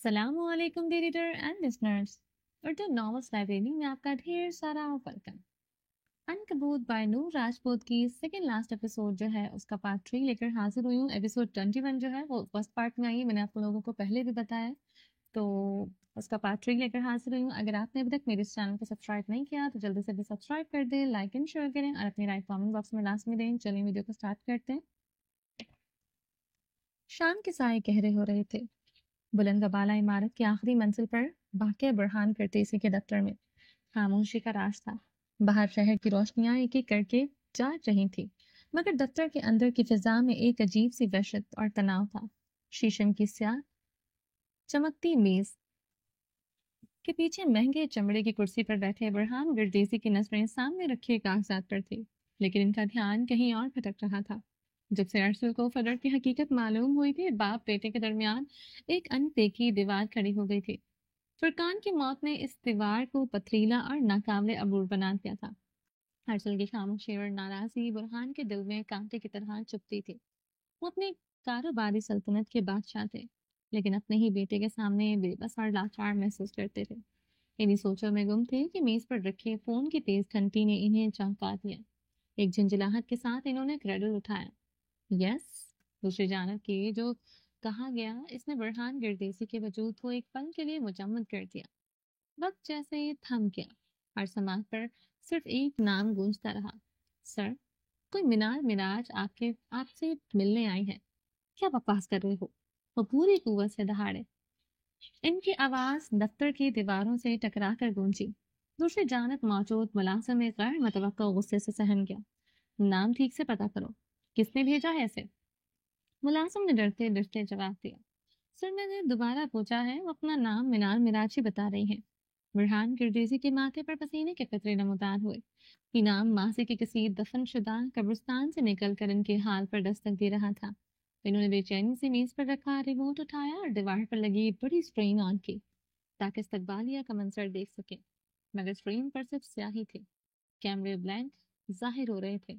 السلام علیکم reader and listeners, Urdu novels library میں آپ کا ڈھیر سارا ویلکم۔ عنکبوت بائی نور راجپوت کی سیکنڈ لاسٹ ایپیسوڈ جو ہے اس کا پارٹ 3 لے کر حاضر ہوئی ہوں۔ ایپیسوڈ 21 جو ہے وہ فرسٹ پارٹ میں آئی ہے، میں نے آپ لوگوں کو پہلے بھی بتایا، تو اس کا پارٹ 3 لے کر حاضر ہوئی ہوں۔ اگر آپ نے ابھی تک میرے اس چینل کو سبسکرائب نہیں کیا تو جلدی سے بھی سبسکرائب کر دیں، لائک اینڈ شیئر کریں اور اپنی رائے کامنٹ باکس میں لازمی دیں۔ چلیں ویڈیو کو اسٹارٹ کرتے ہیں۔ شام کے سائے گہرے ہو رہے تھے۔ بلند و بالا عمارت کی آخری منزل پر واقع برہان کرتیسی کے دفتر میں خاموشی کا راز تھا۔ باہر شہر کی روشنیاں ایک ایک کر کے جاگ رہی تھی، مگر دفتر کے اندر کی فضا میں ایک عجیب سی وحشت اور تناؤ تھا۔ شیشم کی سیاہ چمکتی میز کے پیچھے مہنگے چمڑے کی کرسی پر بیٹھے برہان گردیسی کی نظریں سامنے رکھے کاغذات پر تھی، لیکن ان کا دھیان کہیں اور بھٹک رہا تھا۔ جب سے ارسل کو فدر کی حقیقت معلوم ہوئی تھی، باپ بیٹے کے درمیان ایک ان دیکھی دیوار کھڑی ہو گئی تھی۔ فرقان کی موت نے اس دیوار کو پتھریلا اور ناقابل عبور بنا دیا تھا۔ ارسل کی خاموشی اور ناراضی برہان کے دل میں کانٹے کی طرح چبھتی تھی۔ وہ اپنی کاروباری سلطنت کے بادشاہ تھے، لیکن اپنے ہی بیٹے کے سامنے بے بس اور لاچار محسوس کرتے تھے۔ انہی سوچوں میں گم تھے کہ میز پر رکھے فون کی تیز گھنٹی نے انہیں چونکا دیا۔ ایک جھنجھلاہٹ کے ساتھ انہوں نے کریڈل اٹھایا۔ یس، دوسری جانب کی جو کہا گیا اس نے برہان گردیسی کے وجود کو ایک پل کے لیے مجمد کر دیا۔ وقت جیسے ہی تھم گیا اور سماعت پر صرف ایک نام گونجتا رہا۔ سر، کوئی مینار مراج آپ سے ملنے آئی ہے۔ کیا بکواس کر رہے ہو؟ وہ پوری قوت سے دہاڑے۔ ان کی آواز دفتر کی دیواروں سے ٹکرا کر گونجی۔ دوسری جانب موجود ملازم ایک غیر متوقع غصے سے سہن گیا۔ نام ٹھیک سے پتا کرو، کس نے بھیجا ہے اسے؟ ملازم نے ڈرتے ڈرتے جواب دیا۔ سر، میں نے دوبارہ پوچھا ہے، وہ اپنا نام مینار مراج ہی بتا رہی ہیں۔ برہان گردیسی کے ماتھے پر پسینے کے قطرے نمودار ہوئے۔ یہ نام ماضی کے کسی دفن شدہ قبرستان سے نکل کر ان کے حال پر دستک دے رہا تھا۔ انہوں نے بے چینی سے میز پر رکھا ریموٹ اٹھایا اور دیوار پر لگی بڑی اسکرین آن کی تاکہ استقبالیہ کا منظر دیکھ سکیں، مگر اسکرین پر صرف سیاہی تھی۔ کیمرے بلینک ظاہر ہو رہے تھے۔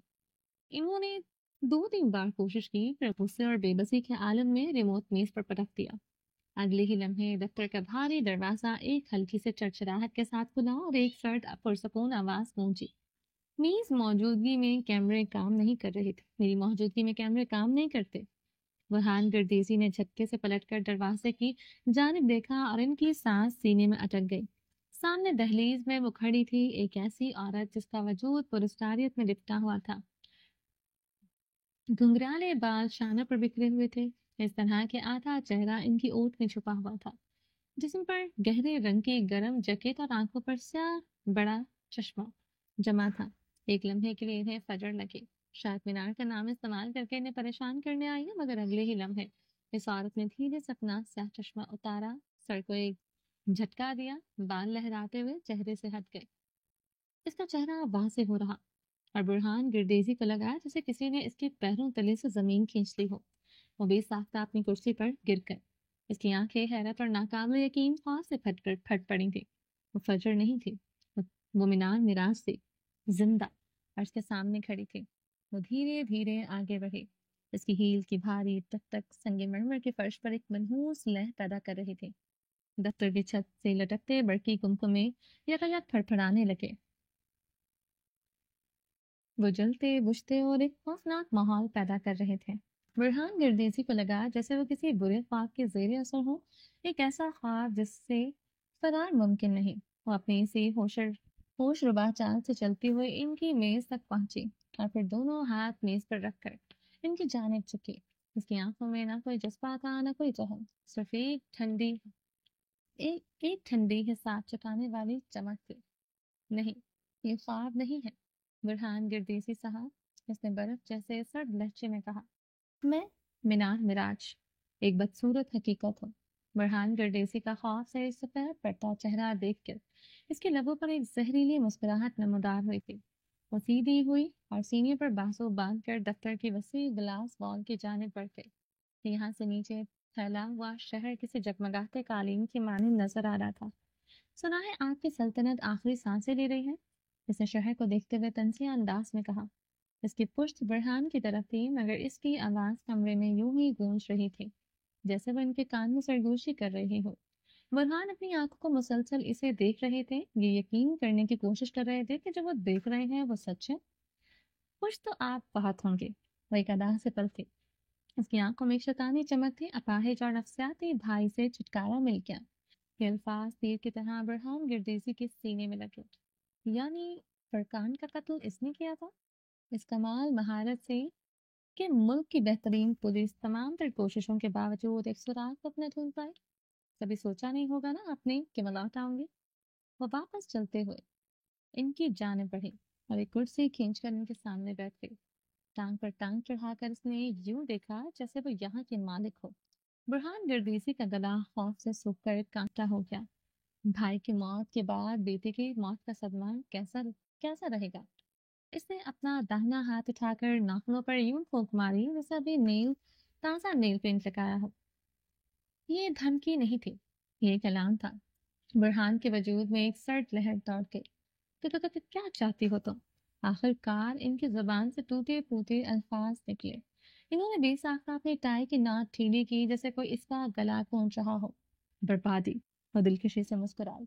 انہوں نے 2-3 بار کوشش کی، پھر غصے اور بے بسی کے عالم میں ریموٹ میز پر پٹک دیا۔ اگلے ہی لمحے دفتر کا بھاری دروازہ ایک ہلکی سے چرچراہٹ کے ساتھ کھلا اور ایک سرد پرسکون آواز گونجی۔ میری موجودگی میں کیمرے کام نہیں کرتے۔ برہان گردیسی نے جھٹکے سے پلٹ کر دروازے کی جانب دیکھا اور ان کی سانس سینے میں اٹک گئی۔ سامنے دہلیز میں وہ کھڑی تھی، ایک ایسی عورت جس کا وجود پرستاریت میں لپٹا ہوا تھا۔ گھنگرالے بال شانہ پر بکھرے ہوئے تھے، اس طرح کہ آدھا چہرہ ان کی اوٹ میں چھپا ہوا تھا۔ جسم پر گہرے رنگ کی گرم جیکٹ اور آنکھوں پر سیاہ بڑا چشمہ جمع تھا۔ ایک لمحے کے لیے انہیں فجر لگی، شاید مینار کا نام استعمال کر کے انہیں پریشان کرنے آئی ہے، مگر اگلے ہی لمحے اس عورت نے دھیرے سے اپنا سیاہ چشمہ اتارا، سر کو ایک جھٹکا دیا، بال لہراتے ہوئے چہرے سے ہٹ گئے۔ اس کا چہرہ واضح ہو رہا اور برہان گردیسی کو لگا جیسے کسی نے اس کے پیروں تلے سے زمین کھینچ لی ہو۔ وہ بے ساختہ اپنی کرسی پر گر گئے۔ اس کی آنکھیں حیرت اور ناقابل یقین خوف سے پھٹ پڑی تھی۔ وہ فجر نہیں تھی، وہ مینار مراج تھی، زندہ، اور اس کے سامنے کھڑی تھی۔ وہ دھیرے دھیرے آگے بڑھی۔ اس کی ہیل کی بھاری ٹک ٹک سنگ مرمر کے فرش پر ایک منحوس لہر پیدا کر رہی تھی۔ دفتر کی چھت سے لٹکتے برقی کمکمے یکایک پھڑپھڑانے لگے۔ وہ جلتے بجھتے اور ایک خوفناک ماحول پیدا کر رہے تھے۔ برہان گردیسی کو لگا جیسے وہ کسی برے خواب کے زیر اثر ہو، ایک ایسا خواب جس سے فرار ممکن نہیں۔ وہ اپنی اسی ہوش ربا چال سے چلتی ہوئی ان کی میز تک پہنچی اور پھر دونوں ہاتھ میز پر رکھ کر ان کی جانب جھکی۔ اس کی آنکھوں میں نہ کوئی جذبہ تھا، نہ کوئی جہل، صرف ایک ٹھنڈی حساب چکانے والی چمک تھی۔ نہیں، یہ خواب نہیں ہے، برہان گردیسی صاحب، اس نے برف جیسے سرد لہجے میں کہا۔ میں مینار مراج ایک بدصورت حقیقت ہوں۔ برہان گردیسی کا خوف سے سفید پڑتا چہرہ دیکھ کر اس کے لبوں پر ایک زہریلی مسکراہٹ نمودار ہوئی تھی۔ وہ سیدھی ہوئی اور سینے پر بازو باندھ کر دفتر کی وسیع گلاس وال کی جانب بڑھ گئی۔ یہاں سے نیچے پھیلا ہوا شہر کسی جگمگاتے قالین کی مانند نظر آ رہا تھا۔ سنا ہے آپ کی سلطنت آخری سانسیں لے رہی ہے؟ اس نے شہر کو دیکھتے ہوئے تنزیہ انداز میں کہا۔ اس کی پشت برہان کی طرف تھی، مگر اس کی آواز کمرے میں یوں ہی گونج رہی تھی جیسے وہ ان کے کان میں سرگوشی کر رہی ہو۔ برہان اپنی آنکھوں کو مسلسل اسے دیکھ رہے تھے، یہ یقین کرنے کی کوشش کر رہے تھے کہ جو وہ دیکھ رہے ہیں وہ سچ ہے۔ خوش تو آپ بہت ہوں گے، وہ ایک ادا سے پلٹے۔ اس کی آنکھوں میں ایک شیطانی چمک تھی، اپاہج اور نفسیاتی بھائی سے چھٹکارا مل گیا۔ یہ الفاظ تیر کی طرح برہان گردیزی کے سینے میں لگے۔ یعنی فرقان کا قتل اس نے کیا تھا؟ اس کمال مہارت سے کہ ملک کی بہترین پولیس تمام تر کوششوں کے باوجود ایک سراغ تک نہ ڈھونڈ پائے۔ کبھی سوچا نہیں ہوگا نا آپ نے کہ میں لوٹ آؤں گی؟ وہ واپس چلتے ہوئے ان کی جانب بڑھے اور ایک کرسی کھینچ کر ان کے سامنے بیٹھ گئی۔ ٹانگ پر ٹانگ چڑھا کر اس نے یوں دیکھا جیسے وہ یہاں کے مالک ہو۔ برہان گردیسی کا گلا خوف سے سوکھ کر کانٹا ہو گیا۔ بھائی کی موت کے بعد بیٹے کی موت کا صدمہ کیسا رہے گا؟ اس نے اپنا داہنا ہاتھ اٹھا کر ناخنوں پر یوں پھونک ماری جیسے ابھی تازہ نیل پینٹ لگایا ہو۔ یہ دھمکی نہیں تھی، یہ ایک اعلان تھا۔ برہان کے وجود میں ایک سرد لہر دوڑ گئی۔ تو کیا چاہتی ہو تم؟ آخر کار ان کی زبان سے ٹوٹے پھوٹے الفاظ نکلے۔ انہوں نے بے ساختہ اپنی ٹائی کی ناک ٹھیلی کی جیسے کوئی اس کا گلا کھونچ رہا ہو۔ بربادی، وہ دلکشی سے مسکرائی۔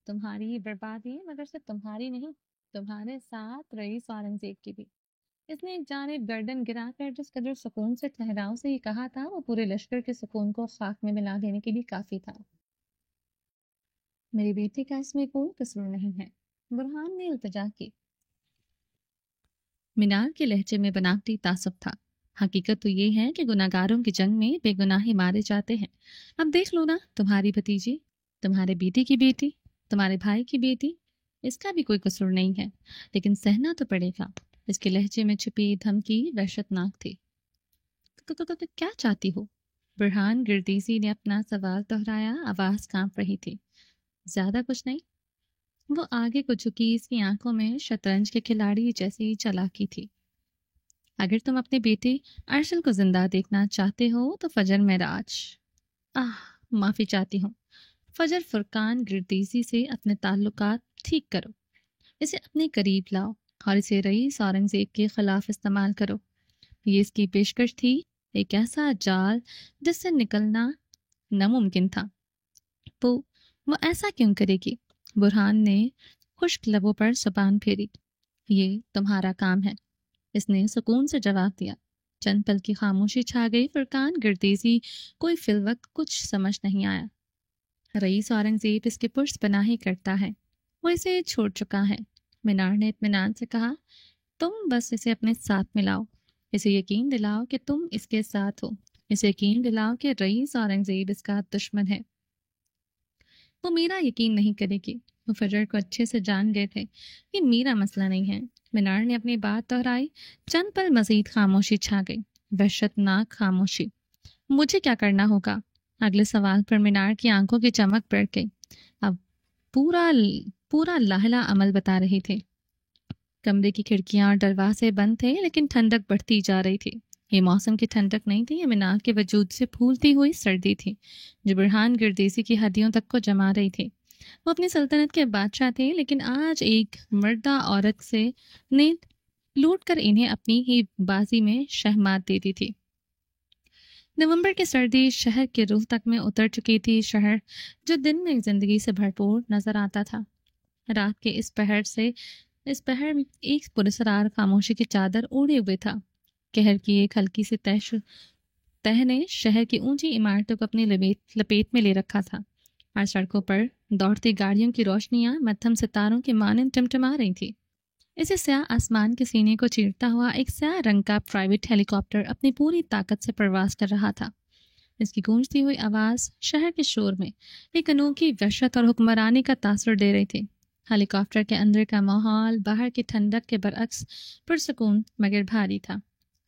تمہاری بربادی، مگر صرف تمہاری نہیں، تمہارے ساتھ رئیس اورنگزیب کی بھی۔ اس نے ایک جانب گردن گرا کر جس قدر سکون سے ٹھہراؤ سے یہ کہا تھا وہ پورے لشکر کے سکون کو خاک میں ملا دینے کے لیے کافی تھا۔ میری بیٹی کا اس میں کوئی قصور نہیں ہے، برہان نے التجا کی۔ مینار کے لہجے میں بناوٹی تعصب تھا۔ حقیقت تو یہ ہے کہ گناہگاروں کی جنگ میں بے گناہی مارے جاتے ہیں۔ اب دیکھ لو نا، تمہاری بھتیجی، تمہارے بیٹی کی بیٹی، تمہارے بھائی کی بیٹی، اس کا بھی کوئی قصور نہیں ہے، لیکن سہنا تو پڑے گا۔ اس کے لہجے میں چھپی دھمکی وحشتناک تھی۔ کیا چاہتی ہو؟ برہان گردیزی نے اپنا سوال دہرایا، آواز کانپ رہی تھی۔ زیادہ کچھ نہیں۔ وہ آگے کو جھکی، اس کی آنکھوں میں شطرنج کے کھلاڑی جیسی چالاکی تھی۔ اگر تم اپنے بیٹے ارشل کو زندہ دیکھنا چاہتے ہو تو فجر معراج معافی چاہتی ہوں، فجر فرقان گردیزی سے اپنے تعلقات ٹھیک کرو، اسے اپنے قریب لاؤ اور اسے رئیس اورنگزیب کے خلاف استعمال کرو۔ یہ اس کی پیشکش تھی، ایک ایسا جال جس سے نکلنا ناممکن تھا۔ وہ ایسا کیوں کرے گی؟ برہان نے خشک لبوں پر زبان پھیری۔ یہ تمہارا کام ہے، اس نے سکون سے جواب دیا۔ چند پل کی خاموشی چھا گئی۔ فرقان گردیزی کوئی فی الوقت کچھ سمجھ نہیں آیا۔ رئیس اورنگزیب اس کی پرس پناہی کرتا ہے، وہ اسے چھوڑ چکا ہے۔ مینار نے اطمینان سے کہا، تم بس اسے اپنے ساتھ ملاؤ، اسے یقین دلاؤ کہ تم اس کے ساتھ ہو، اسے یقین دلاؤ کہ رئیس اورنگزیب اس کا دشمن ہے۔ وہ میرا یقین نہیں کرے گی۔ وہ فجر کو اچھے سے جان گئے تھے، یہ میرا مسئلہ نہیں ہے۔ مینار نے اپنی بات دہرائی۔ چند پل مزید خاموشی چھا گئی، وحشتناک خاموشی۔ مجھے کیا کرنا ہوگا؟ اگلے سوال پر مینار کی آنکھوں کی چمک بڑھ گئی۔ اب پورا لاہلا عمل بتا رہے تھے۔ کمرے کی کھڑکیاں اور دروازے بند تھے، لیکن ٹھنڈک بڑھتی جا رہی تھی۔ یہ موسم کی ٹھنڈک نہیں تھی، یہ مینار کے وجود سے پھولتی ہوئی سردی تھی جو برہان گردیسی کی ہڈیوں تک کو جما رہی تھی۔ وہ اپنی سلطنت کے بادشاہ تھے، لیکن آج ایک مردہ عورت سے نے لوٹ کر انہیں اپنی ہی بازی میں شہمات دے دی تھی۔ نومبر کی سردی شہر کے روح تک میں اتر چکی تھی، شہر جو دن میں زندگی سے بھرپور نظر آتا تھا، رات کے اس پہر ایک پراسرار خاموشی کی چادر اوڑھے ہوئے تھا۔ قہر کی ایک ہلکی سی تہ نے شہر کی اونچی عمارتوں کو اپنی لپیٹ میں لے رکھا تھا، اور سڑکوں پر دوڑتی گاڑیوں کی روشنیاں مدھم ستاروں کی مانند ٹمٹما رہی تھی۔ اسے سیاہ آسمان کے سینے کو چیرتا ہوا ایک سیاہ رنگ کا پرائیویٹ ہیلی کاپٹر اپنی پوری طاقت سے پرواز کر رہا تھا۔ اس کی گونجتی ہوئی آواز شہر کے شور میں ایک انوکھی وحشت اور حکمرانی کا تاثر دے رہی تھی۔ ہیلی کاپٹر کے اندر کا ماحول باہر کی ٹھنڈک کے برعکس پرسکون مگر بھاری تھا۔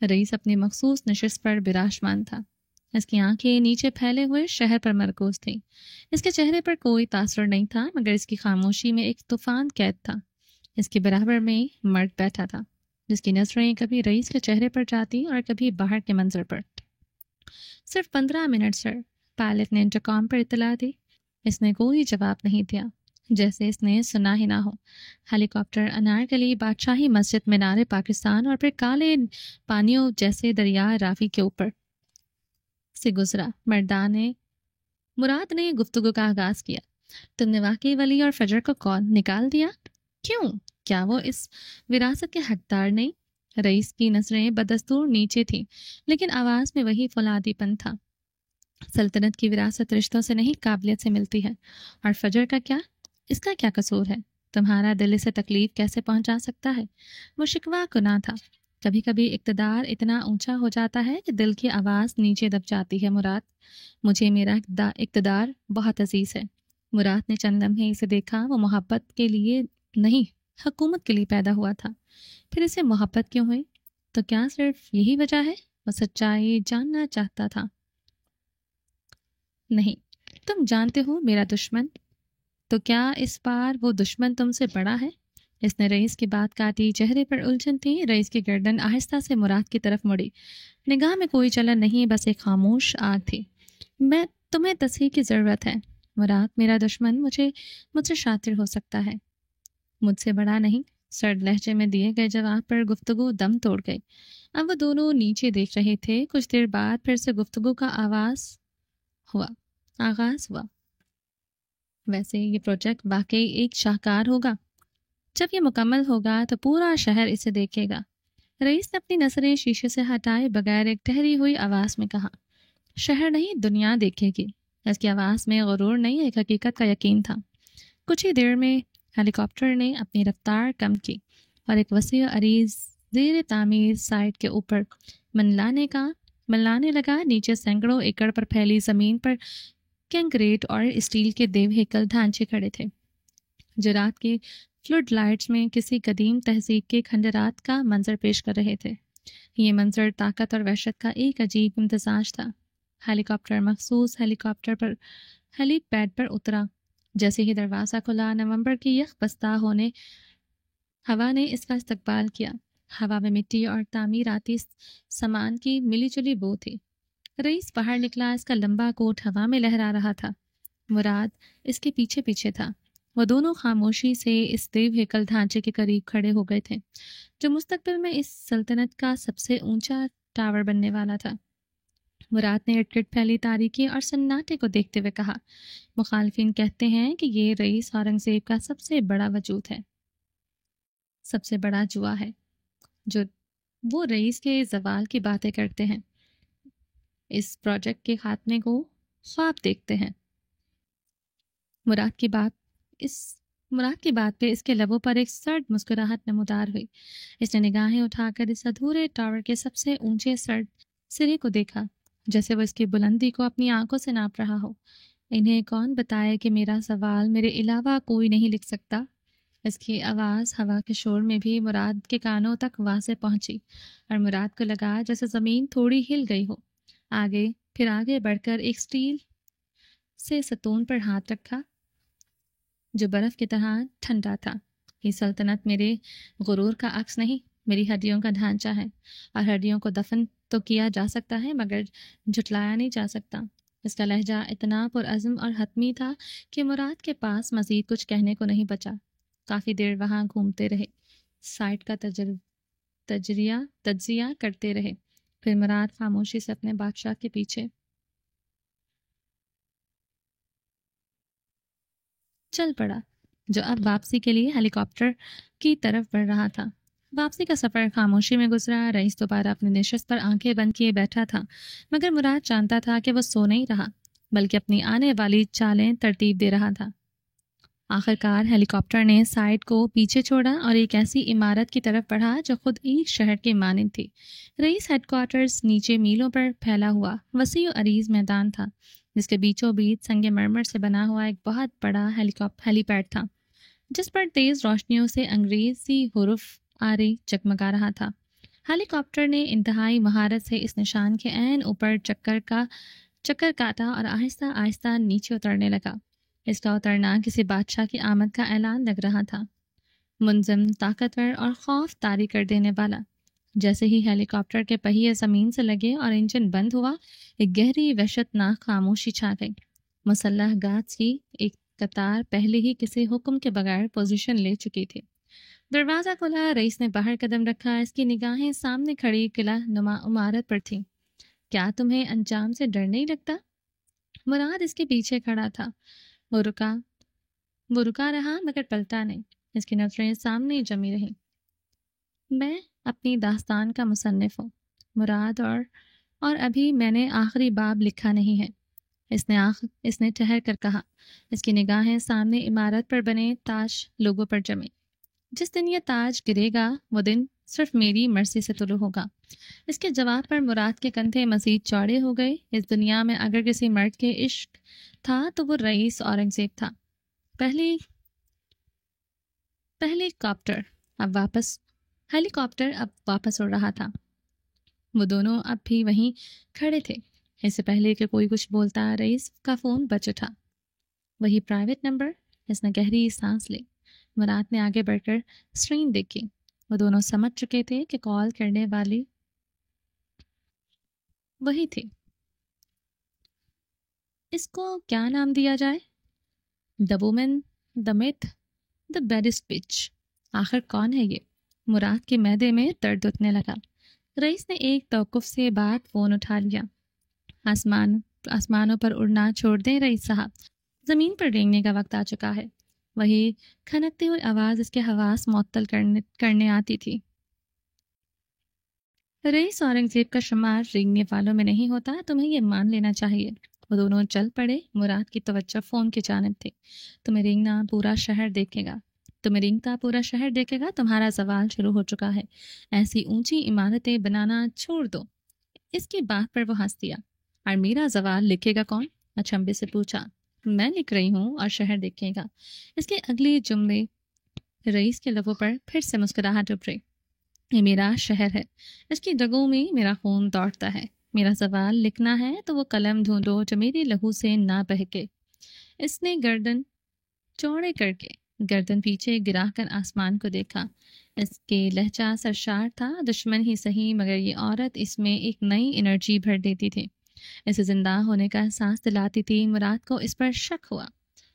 رئیس اپنی مخصوص نشست پر براجمان تھا، اس کی آنکھیں نیچے پھیلے ہوئے شہر پر مرکوز تھیں۔ اس کے چہرے پر کوئی تاثر نہیں تھا، مگر اس کی خاموشی میں ایک طوفان قید تھا۔ اس کے برابر میں مرد بیٹھا تھا، جس کی نظریں کبھی رئیس کے چہرے پر جاتی اور کبھی باہر کے منظر پر۔ صرف 15 منٹ سر، پائلٹ نے انٹرکام پر اطلاع دی۔ اس نے کوئی جواب نہیں دیا، جیسے اس نے سنا ہی نہ ہو۔ ہیلی کاپٹر انارکلی بادشاہی مسجد مینار پاکستان اور پھر کالے پانیوں جیسے دریا راوی کے اوپر سے گزرا۔ مراد نے گفتگو کا آغاز کیا۔ تم نے واقعی ولی اور فجر کو کال نکال دیا؟ کیوں؟ کیا وہ اس وراثت کے حقدار نہیں؟ رئیس کی نظریں بدستور نیچے تھیں، لیکن آواز میں وہی فولادی پن تھا۔ سلطنت کی وراثت رشتوں سے نہیں، قابلیت سے ملتی ہے۔ اور فجر کا کیا؟ اس کا کیا قصور ہے؟ تمہارا دل اسے تکلیف کیسے پہنچا سکتا ہے؟ وہ شکوہ گناہ تھا۔ کبھی کبھی اقتدار اتنا اونچا ہو جاتا ہے کہ دل کی آواز نیچے دب جاتی ہے مراد۔ مجھے میرا اقتدار بہت عزیز ہے۔ مراد نے چند لمحے اسے دیکھا۔ وہ محبت کے لیے نہیں، حکومت کے لیے پیدا ہوا تھا۔ پھر اسے محبت کیوں ہوئی؟ تو کیا صرف یہی وجہ ہے؟ وہ سچائی جاننا چاہتا تھا۔ نہیں، تم جانتے ہو میرا دشمن۔ تو کیا اس بار وہ دشمن تم سے بڑا ہے؟ اس نے رئیس کی بات کاٹی۔ چہرے پر الجھن تھی۔ رئیس کی گردن آہستہ سے مراد کی طرف مڑی۔ نگاہ میں کوئی چلن نہیں، بس ایک خاموش آگ تھی۔ میں تمہیں تصحیح کی ضرورت ہے مراد۔ میرا دشمن مجھ سے شاطر ہو سکتا ہے، مجھ سے بڑا نہیں۔ سرد لہجے میں دیے گئے جواب پر گفتگو دم توڑ گئی۔ اب وہ دونوں نیچے دیکھ رہے تھے۔ کچھ دیر بعد پھر سے گفتگو کا آغاز ہوا۔ ویسے یہ پروجیکٹ واقعی ایک شاہکار ہوگا۔ جب یہ مکمل ہوگا تو پورا شہر اسے دیکھے گا۔ رئیس نے اپنی نظریں شیشے سے ہٹائے بغیر ایک ٹھہری ہوئی آواز میں کہا، شہر نہیں، دنیا دیکھے گی۔ اس کی آواز میں غرور نہیں، ایک حقیقت کا یقین تھا۔ کچھ ہی دیر میں ہیلی کاپٹر نے اپنی رفتار کم کی اور ایک وسیع عریض زیر تعمیر سائٹ کے اوپر منلانے لگا۔ نیچے سینکڑوں ایکڑ پر پھیلی زمین پر کنکریٹ اور اسٹیل کے دیو ہیکل ڈھانچے کھڑے تھے جو رات کی فلڈ لائٹس میں کسی قدیم تہذیب کے کھنڈرات کا منظر پیش کر رہے تھے۔ یہ منظر طاقت اور وحشت کا ایک عجیب امتزاج تھا۔ ہیلی کاپٹر مخصوص ہیلی پیڈ پر اترا۔ جیسے ہی دروازہ کھلا، نومبر کی یخ بستہ ہونے ہوا نے اس کا استقبال کیا۔ ہوا میں مٹی اور تعمیراتی سامان کی ملی جلی بو تھی۔ رئیس باہر نکلا۔ اس کا لمبا کوٹ ہوا میں لہرا رہا تھا۔ مراد اس کے پیچھے پیچھے تھا۔ وہ دونوں خاموشی سے اس دیو ہیکل ڈھانچے کے قریب کھڑے ہو گئے تھے جو مستقبل میں اس سلطنت کا سب سے اونچا ٹاور بننے والا تھا۔ مراد نے ارد گرد پھیلی تاریکی اور سناٹے کو دیکھتے ہوئے کہا، مخالفین کہتے ہیں کہ یہ رئیس اورنگزیب کا سب سے بڑا وجود ہے، سب سے بڑا جوا ہے۔ جو وہ رئیس کے زوال کی باتیں کرتے ہیں، اس پروجیکٹ کے خاتمے کو خواب دیکھتے ہیں۔ مراد کی بات پہ اس کے لبوں پر ایک سرد مسکراہٹ نمودار ہوئی۔ اس نے نگاہیں اٹھا کر اس ادھورے ٹاور کے سب سے اونچے سرد سرے کو دیکھا، جیسے وہ اس کی بلندی کو اپنی آنکھوں سے ناپ رہا ہو۔ انہیں کون بتائے کہ میرا سوال میرے علاوہ کوئی نہیں لکھ سکتا؟ اس کی آواز ہوا کے شور میں بھی مراد کے کانوں تک واضح پہنچی، اور مراد کو لگا جیسے زمین تھوڑی ہل گئی ہو۔ آگے بڑھ کر ایک سٹیل سے ستون پر ہاتھ رکھا جو برف کی طرح ٹھنڈا تھا۔ یہ سلطنت میرے غرور کا عکس نہیں، میری ہڈیوں کا ڈھانچہ ہے، اور ہڈیوں کو دفن تو کیا جا سکتا ہے مگر جھٹلایا نہیں جا سکتا۔ اس کا لہجہ اتنا پرعزم اور حتمی تھا کہ مراد کے پاس مزید کچھ کہنے کو نہیں بچا۔ کافی دیر وہاں گھومتے رہے، سائٹ کا تجزیہ کرتے رہے۔ پھر مراد خاموشی سے اپنے بادشاہ کے پیچھے چل پڑا، جو اب واپسی کے لیے ہیلی کاپٹر کی طرف بڑھ رہا تھا۔ واپسی کا سفر خاموشی میں گزرا۔ رئیس دوبارہ اپنی نشست پر آنکھیں بند کیے بیٹھا تھا، مگر مراد جانتا تھا کہ وہ سو نہیں رہا بلکہ اپنی آنے والی چالیں ترتیب دے رہا تھا۔ آخرکار ہیلی کاپٹر نے سائٹ کو پیچھے چھوڑا اور ایک ایسی عمارت کی طرف بڑھا جو خود ایک شہر کے مانند تھی۔ رئیس ہیڈ کوارٹرز نیچے میلوں پر پھیلا ہوا وسیع و عریض میدان تھا جس کے بیچوں بیچ سنگ مرمر سے بنا ہوا ایک بہت بڑا ہیلی پیڈ تھا جس پر تیز روشنیوں سے انگریزی حروف آرے چکمگا رہا تھا۔ ہیلی کاپٹر نے انتہائی مہارت سے اس نشان کے عین اوپر چکر کاٹا اور آہستہ آہستہ نیچے اترنے لگا۔ اس کا اترنا کسی بادشاہ کی آمد کا اعلان لگ رہا تھا، منظم، طاقتور اور خوف طاری کر دینے والا۔ جیسے ہی ہیلی کاپٹر کے پہیے زمین سے لگے اور انجن بند ہوا، ایک گہری وحشتناک خاموشی چھا گئی۔ مسلح گارڈز کی ایک قطار پہلے ہی کسی حکم کے بغیر پوزیشن لے چکی تھی۔ دروازہ کھلا، رئیس نے باہر قدم رکھا۔ اس کی نگاہیں سامنے کھڑی قلعہ نما عمارت پر تھیں۔ کیا تمہیں انجام سے ڈر نہیں لگتا؟ مراد اس کے پیچھے کھڑا تھا۔ وہ رکا رہا مگر پلٹا نہیں۔ اس کی نظریں سامنے جمی رہیں۔ میں اپنی داستان کا مصنف ہوں مراد، اور ابھی میں نے آخری باب لکھا نہیں ہے۔ اس نے ٹھہر کر کہا۔ اس کی نگاہیں سامنے عمارت پر بنے تاج لوگوں پر جمی۔ جس دن یہ تاج گرے گا وہ دن صرف میری مرضی سے طلوع ہوگا۔ اس کے جواب پر مراد کے کندھے مزید چوڑے ہو گئے۔ اس دنیا میں اگر کسی مرد کے عشق تھا تو وہ رئیس اورنگزیب تھا۔ ہیلی کاپٹر اب واپس اڑ رہا تھا۔ وہ دونوں اب بھی وہیں کھڑے تھے۔ اس سے پہلے کہ کوئی کچھ بولتا رئیس کا فون بج اٹھا۔ وہی پرائیویٹ نمبر۔ اس نے گہری سانس لی۔ مراد نے آگے بڑھ کر اسکرین دیکھی۔ وہ دونوں سمجھ چکے تھے کہ کال کرنے والی وہی تھی۔ اس کو کیا نام دیا جائے؟ The woman, the math, the best بچ۔ آخر کون ہے یہ؟ مراد کے معدے میں درد اٹھنے لگا۔ رئیس نے ایک توقف سے بعد فون اٹھا لیا۔ آسمانوں پر اڑنا چھوڑ دیں رئیس صاحب، زمین پر رینگنے کا وقت آ چکا ہے۔ وہی کھنکتی ہوئی آواز اس کے حواس معطل کرنے آتی تھی۔ رئیس اورنگزیب کا شمار رینگنے والوں میں نہیں ہوتا، تمہیں یہ مان لینا چاہیے۔ وہ دونوں چل پڑے۔ مراد کی توجہ فون کی جانب تھی۔ تمہیں رینگتا پورا شہر دیکھے گا، تمہارا زوال شروع ہو چکا ہے۔ ایسی اونچی عمارتیں بنانا چھوڑ دو۔ اس کی بات پر وہ ہنس دیا۔ اور میرا زوال لکھے گا کون؟ اچنبے سے پوچھا۔ میں لکھ رہی ہوں اور شہر دیکھے گا۔ اس کے اگلے جملے رئیس کے لبوں پر پھر سے مسکراہٹ ابھری۔ یہ میرا شہر ہے، اس کی رگوں میں میرا خون دوڑتا ہے۔ میرا زوال لکھنا ہے تو وہ قلم ڈھونڈو جو میرے لہو سے نہ بہکے۔ اس نے گردن چوڑے کر کے گردن پیچھے گرا کر آسمان کو دیکھا۔ اس کے لہجہ سرشار تھا۔ دشمن ہی صحیح مگر یہ عورت اس میں ایک نئی انرجی بھر دیتی تھی، اسے زندہ ہونے کا احساس دلاتی تھی۔ مراد کو اس پر شک ہوا۔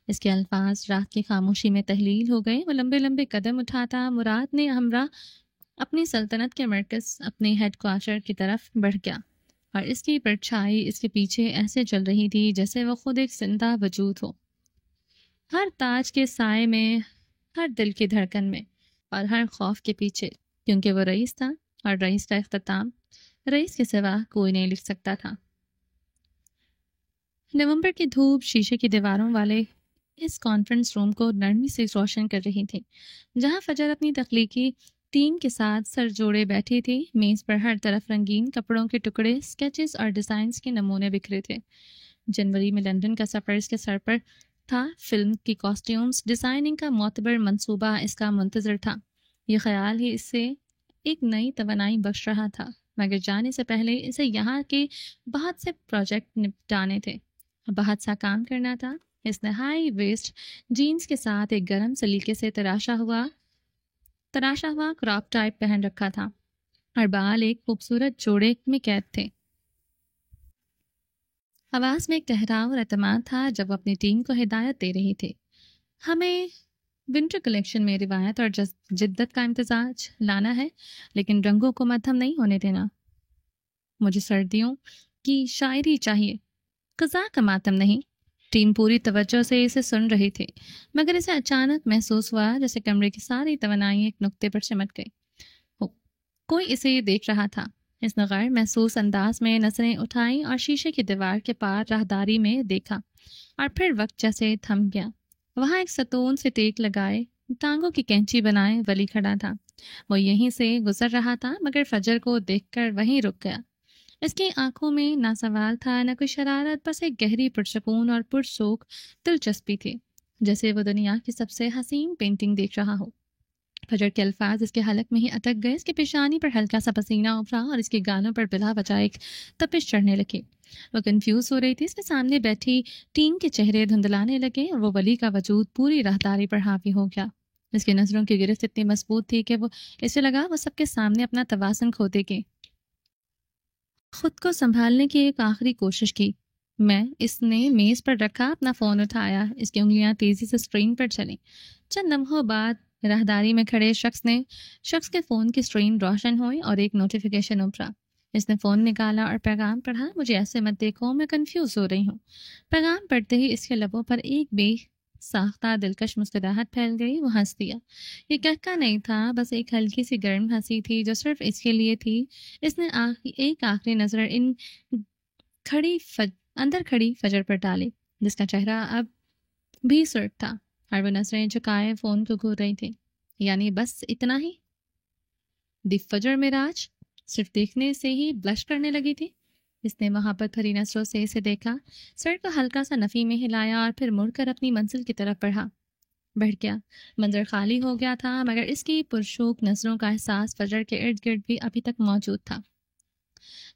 اس کے الفاظ رات کی خاموشی میں تحلیل ہو گئے۔ وہ لمبے لمبے قدم اٹھاتا مراد نے ہمراہ اپنی سلطنت کے مرکز اپنے ہیڈ کوارٹر کی طرف بڑھ گیا، اور اس کی پرچھائی اس کے پیچھے ایسے چل رہی تھی جیسے وہ خود ایک زندہ وجود ہو، ہر تاج کے سائے میں، ہر دل کی دھڑکن میں، اور ہر خوف کے پیچھے، کیونکہ وہ رئیس تھا، اور رئیس کا اختتام رئیس کے سوا کوئی نہیں لکھ سکتا تھا۔ نومبر کی دھوپ شیشے کی دیواروں والے اس کانفرنس روم کو نرمی سے روشن کر رہی تھی، جہاں فجر اپنی تخلیقی ٹیم کے ساتھ سر جوڑے بیٹھی تھی۔ میز پر ہر طرف رنگین کپڑوں کے ٹکڑے، اسکیچز اور ڈیزائنز کے نمونے بکھرے تھے۔ جنوری میں لندن کا سفر اس کے سر پر تھا۔ فلم کی کاسٹیومز ڈیزائننگ کا معتبر منصوبہ اس کا منتظر تھا۔ یہ خیال ہی اس سے ایک نئی توانائی بخش رہا تھا، مگر جانے سے پہلے اسے یہاں کے بہت سے پروجیکٹ نپٹانے تھے، بہت سا کام کرنا تھا۔ اس نے ہائی ویسٹ جینز کے ساتھ ایک گرم سلیقے سے تراشا ہوا کراپ ٹائپ پہن رکھا تھا، اور بال ایک خوبصورت جوڑے میں قید تھے۔ آواز میں ایک ٹھہراؤ اور اعتماد تھا جب وہ اپنی ٹیم کو ہدایت دے رہی تھی۔ ہمیں ونٹر کلیکشن میں روایت اور جدت کا امتزاج لانا ہے، لیکن رنگوں کو مدھم نہیں ہونے دینا۔ مجھے سردیوں کی شاعری چاہیے، قضا کا ماتم نہیں۔ ٹیم پوری توجہ سے اسے سن رہی تھی، مگر اسے اچانک محسوس ہوا جیسے کمرے کی ساری توانائی ایک نقطے پر سمٹ گئی۔ کوئی اسے دیکھ رہا تھا۔ اس نے غیر محسوس انداز میں نظریں اٹھائیں اور شیشے کی دیوار کے پار راہداری میں دیکھا، اور پھر وقت جیسے تھم گیا۔ وہاں ایک ستون سے ٹیک لگائے، ٹانگوں کی کینچی بنائے ولی کھڑا تھا۔ وہ یہیں سے گزر رہا تھا، مگر فجر کو دیکھ کر وہیں رک گیا۔ اس کی آنکھوں میں نہ سوال تھا نہ کوئی شرارت، بس ایک گہری پرسکون اور پرسوک دلچسپی تھی، جیسے وہ دنیا کی سب سے حسین پینٹنگ دیکھ رہا ہو۔ فجر کے الفاظ اس کے حلق میں ہی اٹک گئے۔ اس کی پیشانی پر ہلکا سا پسینہ ابھرا اور اس کے گالوں پر بلا وجہ ایک تپش چڑھنے لگی۔ وہ کنفیوز ہو رہی تھی۔ اس کے سامنے بیٹھی ٹیم کے چہرے دھندلانے لگے، اور وہ ولی کا وجود پوری راہداری پر حاوی ہو گیا۔ اس کی نظروں کی گرفت اتنی مضبوط تھی کہ اسے لگا وہ سب کے سامنے اپنا توازن کھو دے گی۔ خود کو سنبھالنے کی ایک آخری کوشش کی۔ اس نے میز پر رکھا اپنا فون اٹھایا۔ اس کی انگلیاں تیزی سے اسکرین پر چلیں۔ چند لمحوں بعد راہداری میں کھڑے شخص کے فون کی اسکرین روشن ہوئی اور ایک نوٹیفیکیشن ابھرا۔ اس نے فون نکالا اور پیغام پڑھا. مجھے ایسے مت دیکھو، میں کنفیوز ہو رہی ہوں. پیغام پڑھتے ہی اس کے لبوں پر ایک بے ساختہ دلکش مسکراہٹ پھیل گئی. وہ ہنس دیا. یہ کہکا نہیں تھا، بس ایک ہلکی سی گرم ہنسی تھی جو صرف اس کے لیے تھی. اس نے ایک آخری نظر اندر کھڑی فجر پر ڈالی، جس کا چہرہ اب بھی سرخ تھا اور وہ نظریں جھکائے فون کو گھور رہی تھی. یعنی بس اتنا ہی؟ دی فجر معراج صرف دیکھنے سے ہی بلش کرنے لگی تھی. اس نے محبت بھری نظروں سے اسے دیکھا، سر کو ہلکا سا نفی میں ہلایا اور پھر مڑ کر اپنی منزل کی طرف بڑھ گیا. منظر خالی ہو گیا تھا، مگر اس کی پرشوق نظروں کا احساس فجر کے ارد گرد بھی ابھی تک موجود تھا.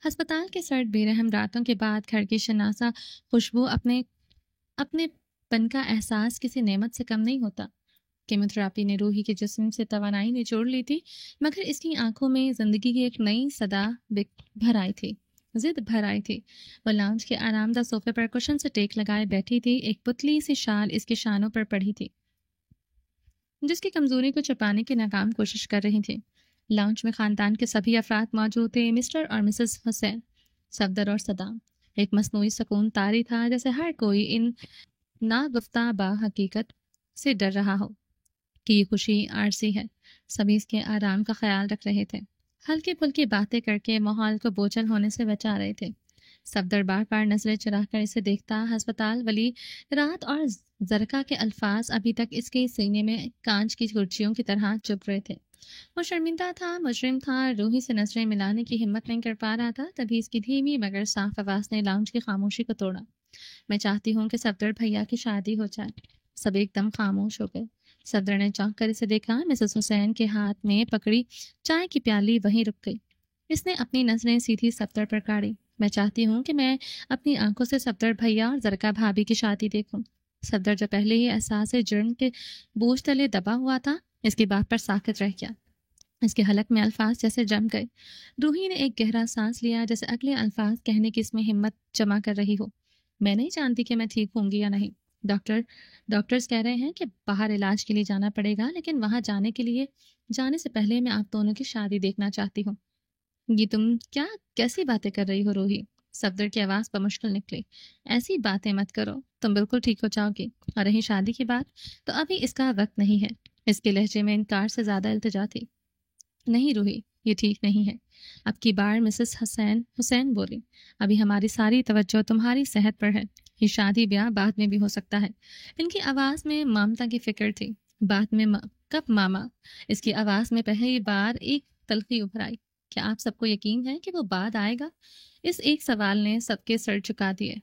ہسپتال کے سرد بے رحم راتوں کے بعد گھر کی شناسا خوشبو اپنے پن کا احساس کسی نعمت سے کم نہیں ہوتا. کیموتھراپی نے روحی کے جسم سے توانائی نچوڑ لی تھی، مگر اس کی آنکھوں میں زندگی کی ایک نئی صدا بھر آئی تھی. وہ لاؤنج کے آرام دہ صوفے پر کشن سے ٹیک لگائے بیٹھی تھی. ایک پتلی سی شال اس کے شانوں پر پڑی تھی، جس کی کمزوری کو چھپانے کی ناکام کوشش کر رہی تھی. لاؤنج میں خاندان کے سبھی افراد موجود تھے، مسٹر اور مسز حسین، صفدر اور صدام. ایک مصنوعی سکون طاری تھا، جیسے ہر کوئی ان ناگفتہ با حقیقت سے ڈر رہا ہو کہ یہ خوشی عارضی ہے. سبھی اس کے آرام کا خیال رکھ رہے تھے، ہلکی پھلکی باتیں کر کے ماحول کو بوجھل ہونے سے بچا رہے تھے. صفدر بار بار نظریں چرا کر اسے دیکھتا. ہسپتال ولی رات اور زرکا کے الفاظ ابھی تک اس کے سینے میں کانچ کی کرچیوں کی طرح چپ رہے تھے. وہ شرمندہ تھا، مجرم تھا، روحی سے نظریں ملانے کی ہمت نہیں کر پا رہا تھا. تبھی اس کی دھیمی مگر صاف آواز نے لاؤنج کی خاموشی کو توڑا. میں چاہتی ہوں کہ صفدر بھیا کی شادی ہو جائے. سب ایک دم خاموش ہو گئے. صفدر نے چونک کر اسے دیکھا. مسز حسین کے ہاتھ میں پکڑی چائے کی پیالی وہیں رک گئی. اس نے اپنی نظریں سیدھی صفدر پر کاڑی. میں چاہتی ہوں کہ میں اپنی آنکھوں سے صفدر بھیا اور زرکا بھابھی کی شادی دیکھوں. صفدر جو پہلے ہی احساس جرم کے بوجھ تلے دبا ہوا تھا، اس کی بات پر ساکت رہ گیا. اس کے حلق میں الفاظ جیسے جم گئے. روحی نے ایک گہرا سانس لیا، جیسے اگلے الفاظ کہنے کی اس میں ہمت جمع کر رہی ہو. میں نہیں جانتی کہ میں ٹھیک ہوں گی یا نہیں. ڈاکٹرز کہہ رہے ہیں کہ باہر علاج کے لیے جانا پڑے گا، لیکن وہاں جانے سے پہلے میں آپ دونوں کی شادی دیکھنا چاہتی ہوں. یہ تم کیسی باتیں کر رہی ہو روحی؟ صفدر کی آواز بمشکل نکلی. ایسی باتیں مت کرو، تم بالکل ٹھیک ہو جاؤ گی. اور رہی شادی کی بات، تو ابھی اس کا وقت نہیں ہے. اس کے لہجے میں انکار سے زیادہ التجا تھی. نہیں روحی، یہ ٹھیک نہیں ہے. اب کی بار مسز حسین بولی. ابھی ہماری ساری توجہ تمہاری صحت پر ہے. یہ شادی بیاہ بعد میں بھی ہو سکتا ہے. ان کی آواز میں مامتا کی فکر تھی. بعد میں کب ماما؟ اس کی آواز میں پہلی بار ایک تلخی ابھر آئی. کیا آپ سب کو یقین ہے کہ وہ بعد آئے گا؟ اس ایک سوال نے سب کے سر چکا دیے.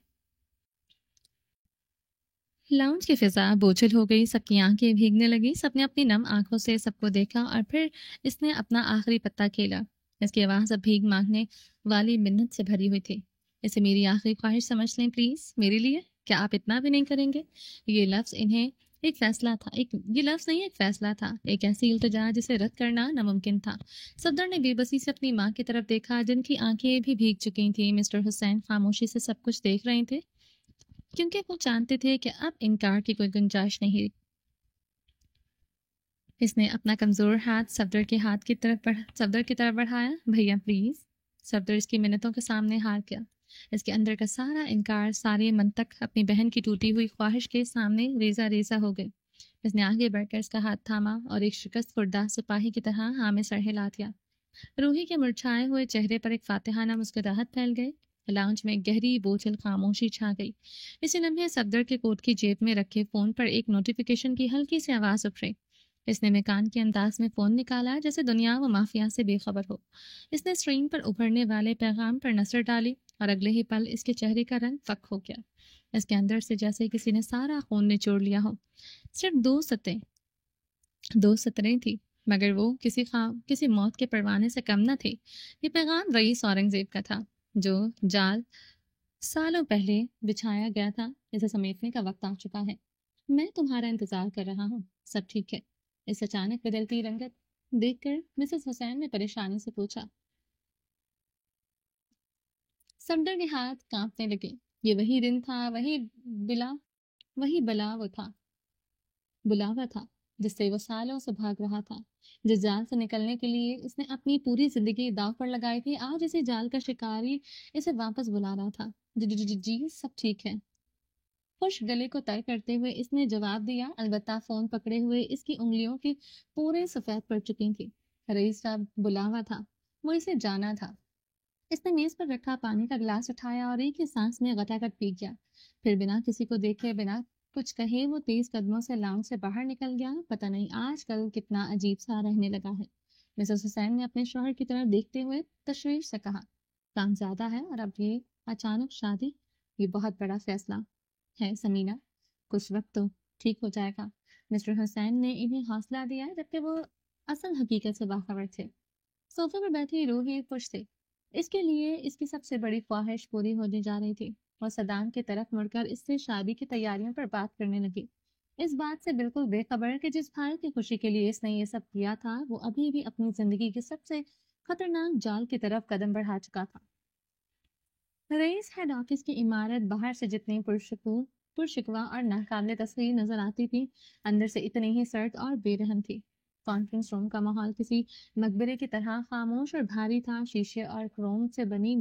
لاؤنج کی فضا بوجھل ہو گئی. سب کی آنکھیں بھیگنے لگی. سب نے اپنی نم آنکھوں سے سب کو دیکھا اور پھر اس نے اپنا آخری پتا کھیلا. اس کی آواز اب بھیگ مانگنے والی منت سے بھری ہوئی تھی. اسے میری آخری خواہش سمجھ لیں پلیز، میرے لیے. کیا آپ اتنا بھی نہیں کریں گے؟ یہ لفظ انہیں ایک فیصلہ تھا. یہ لفظ نہیں، ایک فیصلہ تھا، ایک ایسی التجا جسے رد کرنا ناممکن تھا. صفدر نے بے بسی سے اپنی ماں کی طرف دیکھا، جن کی آنکھیں بھی بھیگ چکی تھیں. مسٹر حسین خاموشی سے سب کچھ دیکھ رہے تھے، کیونکہ وہ جانتے تھے کہ اب انکار کی کوئی گنجائش نہیں. اس نے اپنا کمزور ہاتھ صفدر کی طرف بڑھایا. بھیا پلیز. صفدر اس کی منتوں کے سامنے ہار گیا. اس کے اندر کا سارا انکار، ساری منطق اپنی بہن کی ٹوٹی ہوئی خواہش کے سامنے ریزہ ریزہ ہو گئے. اس نے آگے بڑھ کر اس کا ہاتھ تھاما اور ایک شکست خوردہ سپاہی کی طرح ہاں میں سر ہلا دیا. روحی کے مرجھائے ہوئے چہرے پر ایک فاتحانہ مسکراہٹ پھیل گئی. لاؤنج میں گہری بوجھل خاموشی چھا گئی. اسی لمحے صفدر کے کوٹ کی جیب میں رکھے فون پر ایک نوٹیفیکیشن کی ہلکی سی آواز اٹھی. اس نے میکان کے انداز میں فون نکالا جیسے دنیا و مافیا سے بے خبر ہو. اس نے اسکرین پر ابھرنے والے پیغام پر نظر ڈالی اور اگلے ہی پل اس کے چہرے کا رنگ فک ہو گیا. اس کے اندر سے جیسے کسی نے سارا خون نچوڑ لیا ہو. صرف دو سطریں تھی، مگر وہ کسی موت کے پروانے سے کم نہ تھی. یہ پیغام رئیس اورنگزیب کا تھا، جو جال سالوں پہلے بچھایا گیا تھا. اسے سمیٹنے کا وقت آ چکا ہے. میں تمہارا انتظار کر رہا ہوں. سب ٹھیک ہے؟ اس اچانک بدلتی رنگت دیکھ کر مسز حسین نے پریشانی سے پوچھا. صفدر کے ہاتھ کانپنے لگے. یہ وہی دن تھا، وہی بلاوا تھا. جس سے وہ سالوں سے بھاگ رہا تھا، جس جال سے نکلنے کے لیے اس نے اپنی پوری زندگی داؤ پر لگائی تھی، آج اسی جال کا شکاری اسے واپس بلا رہا تھا۔ جی جی جی جی سب ٹھیک ہے، خوش گلے کو طے کرتے ہوئے اس نے جواب دیا، البتہ فون پکڑے ہوئے اس کی انگلیوں کی پورے سفید پڑ چکی تھی۔ رئیس صاحب بلاوا تھا، وہ اسے جانا تھا۔ اس نے میز پر رکھا پانی کا گلاس اٹھایا اور ایک ہی سانس میں غٹاغٹ پی گیا، پھر بنا کسی کو دیکھے، بنا کچھ کہے وہ تیز قدموں سے لاؤنج سے باہر نکل گیا۔ پتہ نہیں آج کل کتنا عجیب سا رہنے لگا ہے، مسز حسین نے اپنے شوہر کی طرف دیکھتے ہوئے تشویش سے کہا۔ کام زیادہ ہے اور اب یہ اچانک شادی، یہ بہت بڑا فیصلہ ہے سمینا، کچھ وقت تو ٹھیک ہو جائے گا۔ مسٹر حسین نے انہیں حوصلہ دیا جبکہ وہ اصل حقیقت سے باخبر تھے۔ صوفے پر بیٹھی روحی خوش تھی، اس کے لیے اس کی سب سے بڑی خواہش پوری ہونے جا رہی تھی۔ وہ صدام کی طرف مڑ کر اس سے شادی کی تیاریوں پر بات کرنے لگی، اس بات سے بالکل بے خبر کہ جس بھائی کی خوشی کے لیے اس نے یہ سب کیا تھا وہ ابھی بھی اپنی زندگی کے سب سے خطرناک جال کی طرف قدم بڑھا چکا تھا۔ رئیس ہیڈ آفس کی عمارت باہر سے جتنی پرشکوا اور ناقابل تصویر نظر آتی تھی، اندر سے اتنی ہی سرد اور بے رحم تھی۔ کانفرنس روم کا ماحول کسی مقبرے کی طرح خاموش اور بھاری تھا، شیشے اور کروم سے بنی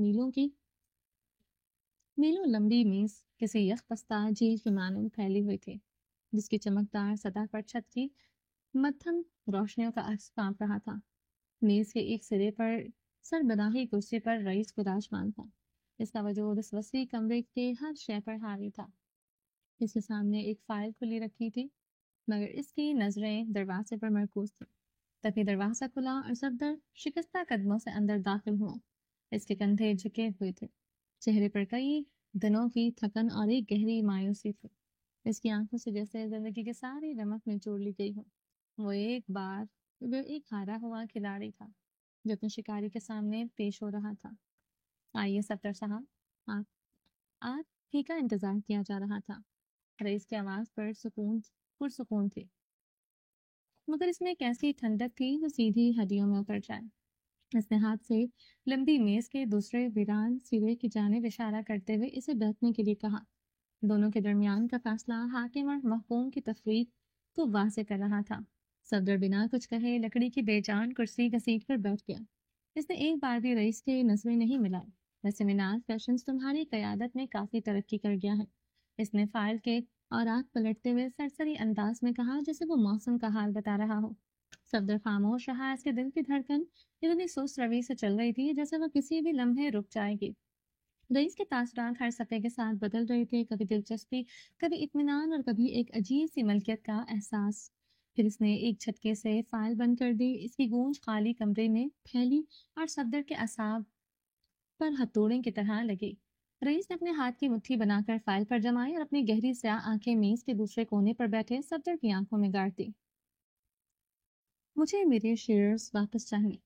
میلوں لمبی میز کسی یخ پستہ جھیل کی مانند پھیلی ہوئی تھی، جس کی چمکدار سطح پر چھت کی مدھم روشنیوں کا عکس کانپ رہا تھا۔ میز کے ایک سرے پر سربراہی کرسی پر رئیس وراجمان تھا، اس کا وجود اس وسیع کمرے کے ہر شے پر حاوی تھا۔ اس کے سامنے ایک فائل کھلی رکھی تھی، مگر اس کی نظریں دروازے پر مرکوز تھیں۔ تبھی دروازہ کھلا اور صفدر شکستہ قدموں سے اندر داخل ہوا۔ اس کے کندھے جھکے ہوئے تھے، چہرے پر کئی دنوں کی تھکن اور ایک گہری مایوسی تھی۔ اس کی آنکھوں سے جیسے زندگی کی ساری رمق نچوڑ لی گئی ہو۔ وہ ایک ہارا ہوا کھلاڑی تھا جو اپنے شکاری کے سامنے پیش ہو رہا تھا۔ آئیے صفدر صاحب، آپ ہی کا انتظار کیا جا رہا تھا۔ رئیس کی آواز پرسکون تھی، مگر اس میں ایک ایسی ٹھنڈک تھی جو سیدھی ہڈیوں میں اتر جائے۔ اس نے ہاتھ سے لمبی میز کے دوسرے ویران سرے کی جانب اشارہ کرتے ہوئے اسے بیٹھنے کے لیے کہا۔ دونوں کے درمیان کا فاصلہ حاکم اور محکوم کی تفریق کو واضح کر رہا تھا۔ صفدر بنا کچھ کہے لکڑی کی بے جان کرسی گھسیٹ کر بیٹھ گیا۔ اس نے ایک بار بھی رئیس کے نظریں نہیں ملائی۔ ویسے مناز فیشنز تمہاری قیادت میں کافی ترقی کر گیا ہے، اس نے فائل کے اوراق پلٹتے ہوئے سرسری انداز میں کہا جیسے وہ موسم کا حال بتا رہا ہو۔ صفدر خاموش رہا، اس کے دل کی دھڑکن اتنی سست روی سے چل رہی تھی جیسے وہ کسی بھی لمحے رک جائے گی۔ رئیس کے تاثرات ہر صفحے کے ساتھ بدل رہے تھے، کبھی دلچسپی، کبھی اطمینان اور کبھی ایک عجیب سی ملکیت کا احساس۔ پھر اس نے ایک جھٹکے سے فائل بند کر دی، اس کی گونج خالی کمرے میں پھیلی اور صفدر کے اعصاب پر ہتھوڑے کی طرح لگی۔ رئیس نے اپنے ہاتھ کی مٹھی بنا کر فائل پر جمائی اور اپنی گہری سیاہ آنکھیں میز کے دوسرے کونے پر بیٹھے صفدر کی آنکھوں میں گاڑ دی۔ مجھے میرے شیئرز واپس چاہیے۔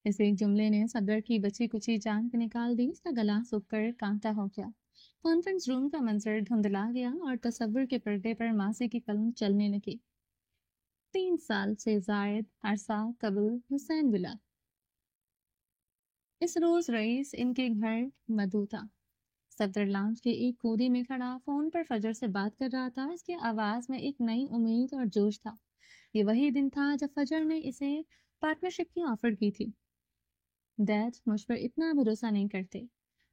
اس ایک جملے نے صفدر کی بچی کچی جان پہ نکال دی، اس کا گلا سوکھ کر کانٹا ہو گیا۔ کانفرنس روم کا منظر دھندلا گیا اور تصور کے پردے پر ماضی کی قلم چلنے لگی۔ 3 سال سے زائد عرصہ قبل حسین ولا۔ اس روز رئیس ان کے گھر مدعو تھا۔ صفدر لاؤنج کے ایک کونے میں کھڑا فون پر فجر سے بات کر رہا تھا، اس کی آواز میں ایک نئی امید اور جوش تھا۔ یہ وہی دن تھا جب فجر نے اسے پارٹنرشپ کی آفر کی تھی۔ ڈیڈ مجھ پر اتنا بھروسہ نہیں کرتے،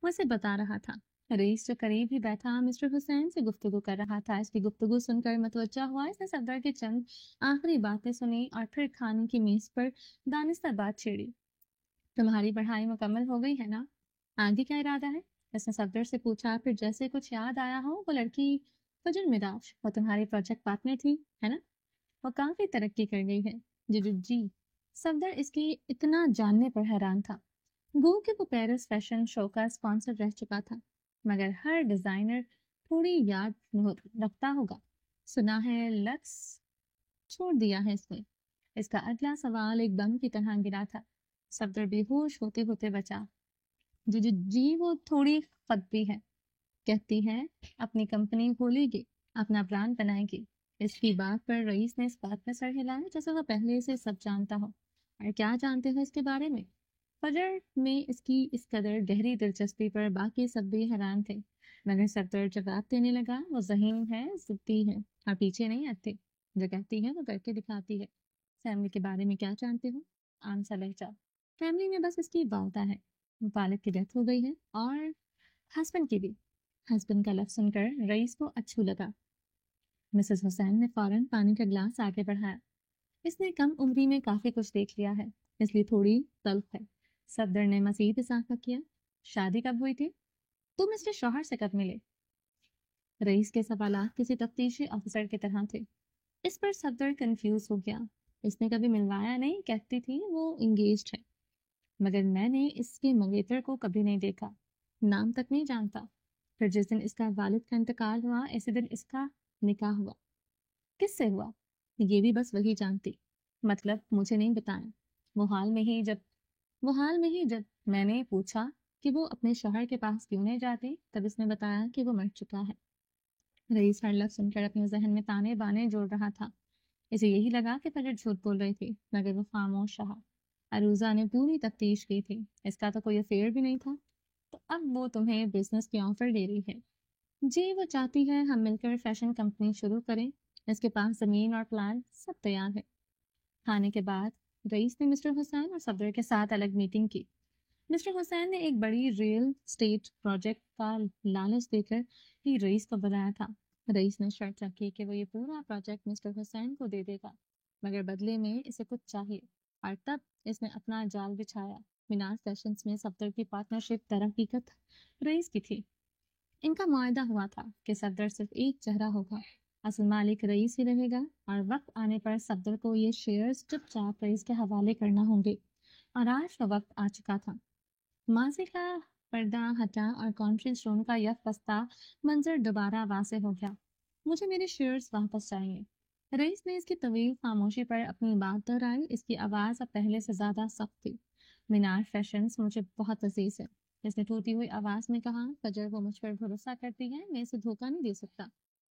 وہ اسے بتا رہا تھا۔ رئیس جو قریب ہی بیٹھا مسٹر حسین سے گفتگو کر رہا تھا، اس کی گفتگو سن کر متوجہ ہوا۔ اس نے صفدر کی چند آخری باتیں سنی اور پھر کھانے کی میز پر دانستہ بات چھیڑی۔ تمہاری پڑھائی مکمل ہو گئی ہے نا؟ آگے کیا ارادہ ہے؟ اس نے صفدر سے پوچھا، پھر جیسے کچھ یاد آیا ہو، وہ لڑکی فجر مراج، وہ تمہاری پروجیکٹ پارٹنر تھی ہے نا؟ وہ کافی ترقی کر گئی ہے۔ جی۔ صفدر اس کی اتنا جاننے پر حیران تھا، گو کہ وہ پیرس فیشن شو کا اسپانسر رہ چکا تھا، مگر ہر ڈیزائنر تھوڑی یاد رکھتا ہوگا۔ سنا ہے لکس چھوڑ دیا ہے اس نے۔ اس کا اگلا سوال ایک بم کی طرح گرا تھا۔ صفدر بے ہوش ہوتے ہوتے بچا۔ جی وہ تھوڑی خطبی ہے، کہتی ہے اپنی کمپنی کھولے گی، اپنا برانڈ بنائے گی۔ اس کی بات پر رئیس نے اس بات میں سر ہلایا جیسے وہ پہلے سے سب جانتا ہو۔ اور کیا جانتے ہو اس کے بارے میں؟ فجر میں اس کی اس قدر گہری دلچسپی پر باقی سب بھی حیران تھے، مگر صفدر جواب دینے لگا، وہ ذہین ہے، ضدی ہے اور پیچھے نہیں ہٹتے۔ جو کہتی ہے وہ کر کے دکھاتی ہے۔ فیملی کے بارے میں کیا جانتے ہو؟ عام سا لہجہ۔ فیملی میں بس اس کی والدہ ہے، والد کی ڈیتھ ہو گئی ہے، اور ہسبینڈ کی بھی۔ ہسبینڈ کا لفظ سن کر رئیس کو اچھو لگا۔ مسز حسین نے فوراً پانی کا گلاس آگے بڑھایا۔ اس نے کم عمری میں کافی کچھ دیکھ لیا ہے، اس لیے تھوڑی تلخ ہے۔ صفدر نے مزید اضافہ کیا، شادی کب ہوئی تھی؟ تم اس کے شوہر سے کب ملے؟ رئیس کے سوالات کسی تفتیشی افسر کی طرح تھے۔ اس پر صفدر کنفیوز ہو گیا۔ اس نے کبھی ملوایا نہیں، کہتی تھی وہ انگیجڈ ہے، مگر میں نے اس کے منگیتر کو کبھی نہیں دیکھا، نام تک نہیں جانتا۔ پھر جس دن اس کا والد کا انتقال ہوا اسی دن اس کا نکاح ہوا۔ کس سے ہوا؟ یہ بھی بس وہی جانتی، مطلب مجھے نہیں بتایا۔ وہ حال میں ہی جب میں نے پوچھا کہ وہ اپنے شوہر کے پاس کیوں نہیں جاتی، تب اس نے بتایا کہ وہ مر چکا ہے۔ رئیس ہر لفظ سن کر اپنے ذہن میں تانے بانے جوڑ رہا تھا۔ اسے یہی لگا کہ فجر جھوٹ بول رہی تھی، مگر وہ خاموش رہا۔ عروضہ نے پوری تفتیش کی تھی، اس کا تو کوئی افیئر بھی نہیں تھا، تو اب وہ تمہیں بزنس کی آفر دے رہی ہے؟ جی، وہ چاہتی ہے ہم مل کر فیشن کمپنی شروع کریں، اس کے پاس زمین اور پلان سب تیار ہے۔ کھانے کے بعد رئیس نے مسٹر حسین اور صفدر کے ساتھ الگ میٹنگ کی۔ مسٹر حسین نے ایک بڑی ریل اسٹیٹ پروجیکٹ کا لالچ دے کر ہی رئیس کو بلایا تھا۔ رئیس نے شرط رکھی کہ وہ یہ پورا پروجیکٹ مسٹر حسین کو دے دے گا، مگر بدلے میں اسے کچھ چاہیے، اور تب اس نے اپنا جال بچھایا۔ مینار فیشنز میں صفدر کی پارٹنرشپ در حقیقت رئیس کی تھی۔ ان کا معاہدہ ہوا تھا کہ صفدر صرف ایک چہرہ ہوگا، اصل مالک رئیس ہی رہے گا، اور وقت آنے پر صفدر کو یہ شیئرز چپ چاپ رئیس کے حوالے کرنا ہوں گے، اور آج کا وقت آ چکا تھا۔ ماضی کا پردہ ہٹا اور کانفرنس روم کا یک پستہ منظر دوبارہ واضح ہو گیا۔ مجھے میرے شیئرز واپس چاہیے۔ رئیس نے اس کی طویل خاموشی پر اپنی بات دہرائی، اس کی آواز اب پہلے سے زیادہ سخت تھی۔ مینار فیشنز مجھے بہت عزیز ہے، اس نے ٹوٹی ہوئی آواز میں کہا۔ فجر وہ مجھ پر بھروسہ کرتی ہے، میں اسے دھوکہ نہیں دے سکتا۔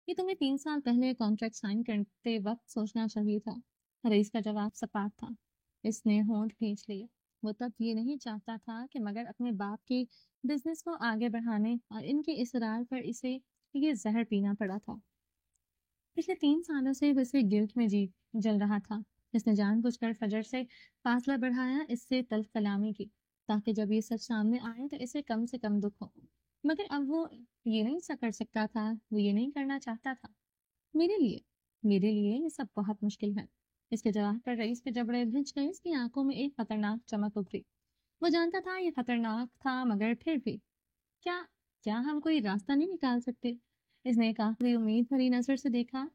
یہ تمہیں 3 سال پہلے کانٹریکٹ سائن کرتے وقت سوچنا چاہیے تھا۔ رئیس کا جواب سپاٹ تھا۔ اس نے ہونٹ کھینچ لیا۔ وہ تب یہ نہیں چاہتا تھا کہ مگر اپنے باپ کے بزنس کو آگے بڑھانے اور ان کے اصرار پر اسے یہ زہر پینا پڑا تھا۔ پچھلے 3 سالوں سے وہ اسے گلٹ میں جل رہا تھا۔ اس نے جان بوجھ کر فجر سے فاصلہ بڑھایا، اس سے تلخ کلامی کی، تاکہ جب یہ سچ سامنے آئے تو اسے کم سے کم دکھ ہو۔ مگر اب وہ یہ نہیں کر سکتا تھا، وہ یہ نہیں کرنا چاہتا تھا۔ میرے لیے یہ سب بہت مشکل ہے۔ اس کے جواب پر رئیس کے جبڑے بھنج گئے، اس کی آنکھوں میں ایک خطرناک چمک ابھری۔ وہ جانتا تھا یہ خطرناک تھا، مگر پھر بھی کیا ہم کوئی راستہ نہیں نکال سکتے؟ اس نے ایک آخری امید بھری نظر سے دیکھا،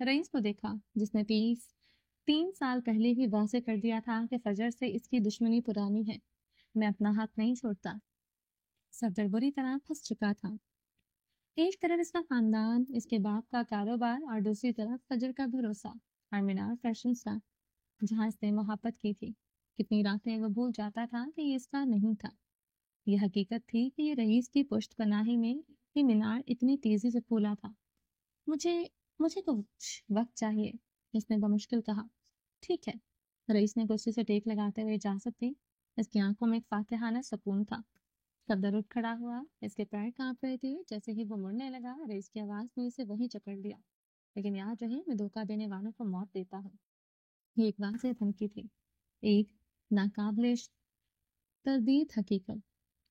رئیس کو دیکھا، جس نے 3 سال پہلے ہی واضح کر دیا تھا کہ فجر سے اس کی دشمنی پرانی ہے۔ میں اپنا حق نہیں چھوڑتا۔ صفدر بری طرح پھنس چکا تھا۔ ایک طرف اس کا خاندان، اس کے باپ کا کاروبار، اور دوسری طرف فجر کا بھروسہ اور مینار فیشنز کا، جہاں اس نے محبت کی تھی۔ کتنی راتیں وہ بھول جاتا تھا کہ یہ اس کا نہیں تھا۔ یہ حقیقت تھی کہ یہ رئیس کی پشت پناہی میں یہ مینار اتنی تیزی سے پھولا تھا۔ مجھے کچھ وقت چاہیے، اس نے بمشکل کہا۔ ٹھیک ہے، رئیس نے کرسی سے ٹیک لگاتے ہوئے اجازت دی۔ اس کی آنکھوں میں ایک فاتحانہ سکون تھا۔ صفدر اٹھ کھڑا ہوا، اس کے پیر کانپ رہے تھے۔ جیسے ہی وہ مڑنے لگا، رئیس کی آواز نے اسے وہیں جکڑ لیا۔ لیکن یاد رہے، میں دھوکہ دینے والوں کو موت دیتا ہوں۔ یہ ایک واضح دھمکی تھی، ایک ناقابل تردید حقیقت۔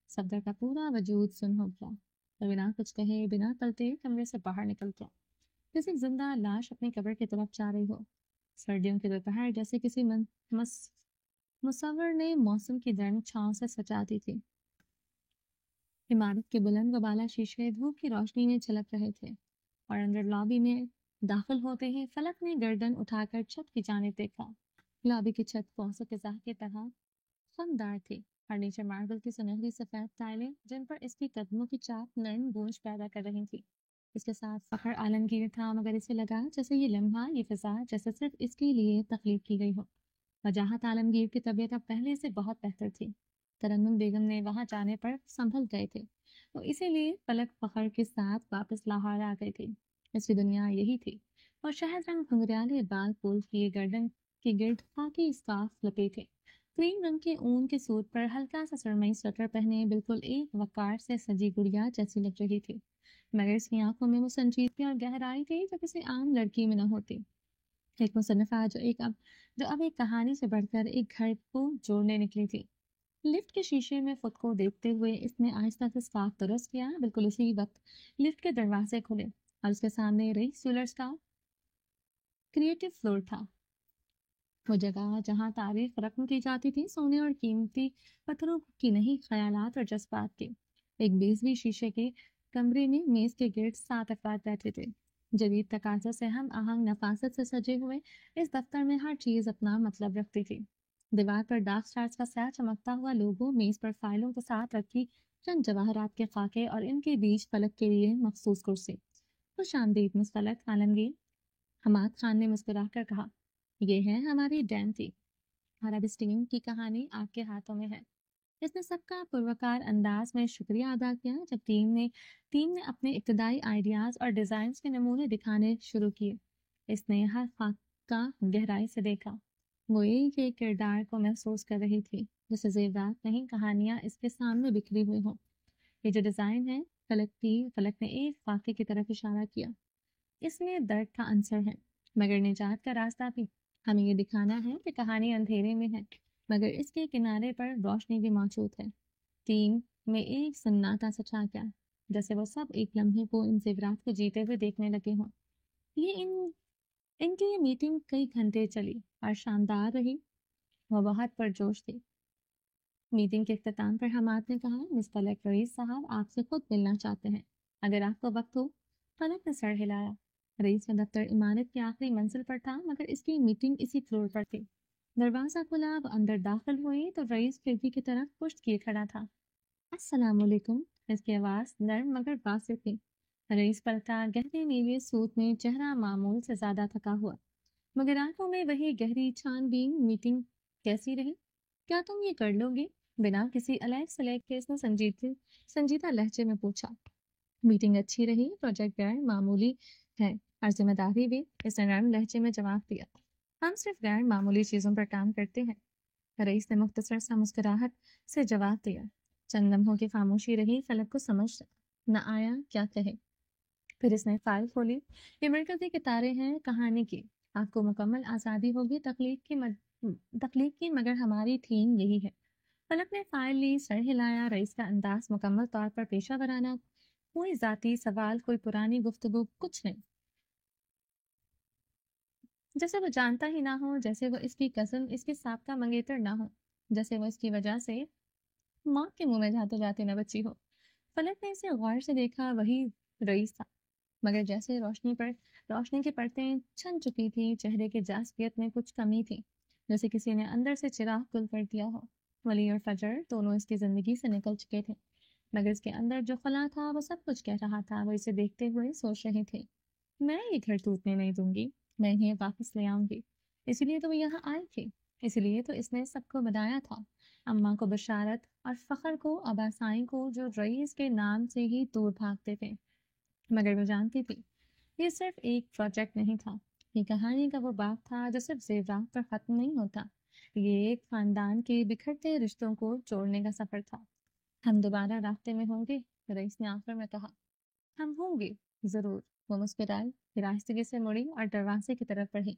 صفدر کا پورا وجود سن ہو گیا، اور بنا کچھ کہے، بنا پلٹے کمرے سے باہر نکل گیا، جیسے ایک زندہ لاش اپنی قبر کی طرف جا رہی ہو۔ سردیوں کے دوپہر جیسے کسی مصور نے موسم کی گرم چھاؤں سے سجا دی تھی۔ عمارت کے بلند و بالا شیشے دھوپ کی روشنی میں جھلک رہے تھے، اور اندر لابی میں داخل ہوتے ہی فلک نے گردن اٹھا کر چھت کی جانب دیکھا۔ لابی کی چھت فوسوں کے زاہ کی طرح خمدار تھی، اور نیچے ماربل کی سنہری سفید ٹائلیں، جن پر اس کی قدموں کی چاپ نرم گونج پیدا کر رہی تھی۔ اس کے ساتھ فخر عالمگیر تھا، مگر اسے لگا جیسے یہ لمحہ، یہ فضا جیسے صرف اس کے لیے تخلیق کی گئی ہو۔ وجاہت عالمگیر کی طبیعت اب پہلے سے بہت بہتر تھی۔ ترنم بیگم نے وہاں جانے پر سنبھل گئے تھے، وہ اسی لیے فلک فخر کے ساتھ واپس لاہور آ گئی تھی۔ اس کی دنیا یہی تھی، اور شہد رنگ گھنگریالے بال پھول کیے گردن کے گرد خاکی اسکارف لپیٹے، کریم رنگ کے اون کے سوٹ پر ہلکا سا سرمئی سویٹر پہنے، بالکل ایک وقار سے سجی گڑیا جیسی لگ رہی تھی، مگر اس کی آنکھوں میں وہ سنجیدگی اور گہرائی تھی جو کسی عام لڑکی میں نہ ہوتی۔ ایک مصنفہ جو اب ایک کہانی سے بڑھ کر ایک گھر کو جوڑنے نکلی تھی۔ لفٹ کے شیشے میں خود کو دیکھتے ہوئے اس نے آہستہ سے اسکارف درست کیا۔ بالکل اسی وقت لفٹ کے دروازے کھلے اور اس کے سامنے رئیس جیولرز کا کریٹو فلور تھا، وہ جگہ جہاں تاریخ رقم کی جاتی تھی، سونے اور قیمتی پتھروں کی نہیں، خیالات اور جذبات کی۔ ایک بیسویں شیشے کے کمرے میں میز کے گرد 7 افراد بیٹھے تھے، جدید تقاضوں سے ہم آہنگ نفاست سے سجے ہوئے اس دفتر میں ہر چیز اپنا مطلب رکھتی تھی۔ دیوار پر ڈارک سٹارز کا سیاہ چمکتا ہوا لوگو، میز پر فائلوں کے ساتھ رکھی چند جواہرات کے خاکے اور ان کے بیچ فلک کے لیے مخصوص کرسی۔ خوش آمدید مس فلک، عالمگیر، حماد خان نے مسکرا کر کہا۔ یہ ہے ہماری ڈین ٹیم اور اب اس ٹیم کی کہانی آپ کے ہاتھوں میں ہے۔ اس نے سب کا پروکار انداز میں شکریہ ادا کیا جب ٹیم نے اپنے ابتدائی آئیڈیاز اور ڈیزائنز کے نمونے دکھانے شروع کیے۔ اس نے ہر خاکہ گہرائی سے دیکھا، وہ ایک کردار کو محسوس کر رہی تھی، جیسے زیورات نہیں، کہانیاں اس کے سامنے بکھری ہوئی ہوں۔ یہ جو ڈیزائن ہے، فلک نے ایک خاکے کی طرف اشارہ کیا، اس میں درد کا عنصر ہے مگر نجات کا راستہ بھی۔ ہمیں یہ دکھانا ہے کہ کہانی اندھیرے میں ہے مگر اس کے کنارے پر روشنی بھی موجود ہے۔ ٹیم میں ایک سناٹا سا چھا گیا، جیسے وہ سب ایک لمحے کو ان زیورات کو جیتے ہوئے دیکھنے لگے ہوں۔ ان کی یہ میٹنگ کئی گھنٹے چلی اور شاندار رہی، وہ بہت پرجوش تھی۔ میٹنگ کے اختتام پر حماد نے کہا، مس فلک، رئیس صاحب آپ سے خود ملنا چاہتے ہیں، اگر آپ کو وقت ہو۔ فلک نے سر ہلایا۔ رئیس کا دفتر عمارت کی آخری منزل پر تھا مگر اس کی میٹنگ اسی فلور پر تھی۔ دروازہ کھلا، وہ اندر داخل ہوئی تو رئیس کھڑکی کی طرف پشت کیے کھڑا تھا۔ السلام علیکم، اس کی آواز نرم مگر واضح تھی۔ رئیس پلٹا، گہرے نیلے سوٹ میں، چہرہ معمول سے زیادہ تھکا ہوا مگر آنکھوں میں وہی گہری چھان بین۔ میٹنگ کیسی رہی؟ کیا تم یہ کر لو گے؟ بنا کسی علیحدہ سلیق کے اس نے سنجیدہ لہجے میں پوچھا۔ میٹنگ اچھی رہی، پروجیکٹ غیر معمولی ہے اور ذمہ داری بھی، اس نے نرم لہجے میں جواب دیا۔ ہم صرف غیر معمولی چیزوں پر کام کرتے ہیں، رئیس نے مختصر سا مسکراہٹ سے جواب دیا۔ چند لمحوں کی خاموشی رہی، فلک کو سمجھ نہ آیا کیا کہے۔ پھر اس نے فائل کھولی۔ یہ مرکزی کتاریں ہیں کہانی کی، آپ کو مکمل آزادی ہوگی تخلیق کی مگر ہماری تھیم یہی ہے۔ فلک نے فائل لی، سر ہلایا۔ رئیس کا انداز مکمل طور پر پیشہ ورانہ، کوئی ذاتی سوال، کوئی پرانی گفتگو، کچھ نہیں، جیسے وہ جانتا ہی نہ ہو، جیسے وہ اس کی کزن، اس کی سابقہ منگیتر نہ ہو، جیسے وہ اس کی وجہ سے موت کے منہ میں جاتے جاتے نہ بچی ہو۔ فلک نے اسے غور سے دیکھا، وہی رئیس تھا مگر جیسے روشنی کی پرتیں چھن چکی تھی، چہرے کی جاذبیت میں کچھ کمی تھی، جیسے کسی نے اندر سے چراغ گل کر دیا ہو۔ ولی اور فجر دونوں اس کی زندگی سے نکل چکے تھے مگر اس کے اندر جو خلا تھا وہ سب کچھ کہہ رہا تھا۔ وہ اسے دیکھتے ہوئے سوچ رہے تھے، میں یہ گھر ٹوٹنے نہیں دوں گی، میں انہیں واپس لے آؤں گی۔ اسی لیے تو وہ یہاں آئی تھی، اسی لیے تو اس نے سب کو بنایا تھا، اماں کو بشارت اور فخر کو، اباسائیں کو جو رئیس کے نام سے ہی دور بھاگتے تھے۔ مگر وہ جانتی تھی یہ صرف ایک پروجیکٹ نہیں تھا، یہ کہانی کا وہ باب تھا جو صرف زیورات پر ختم نہیں ہوتا، یہ ایک خاندان کے بکھرتے رشتوں کو جوڑنے کا سفر تھا۔ ہم دوبارہ رابطے میں ہوں گے، رئیس نے آخر میں کہا۔ ہم ہوں گے، ضرور، وہ مسکرائی، راستگی سے مڑی اور دروازے کی طرف بڑھی۔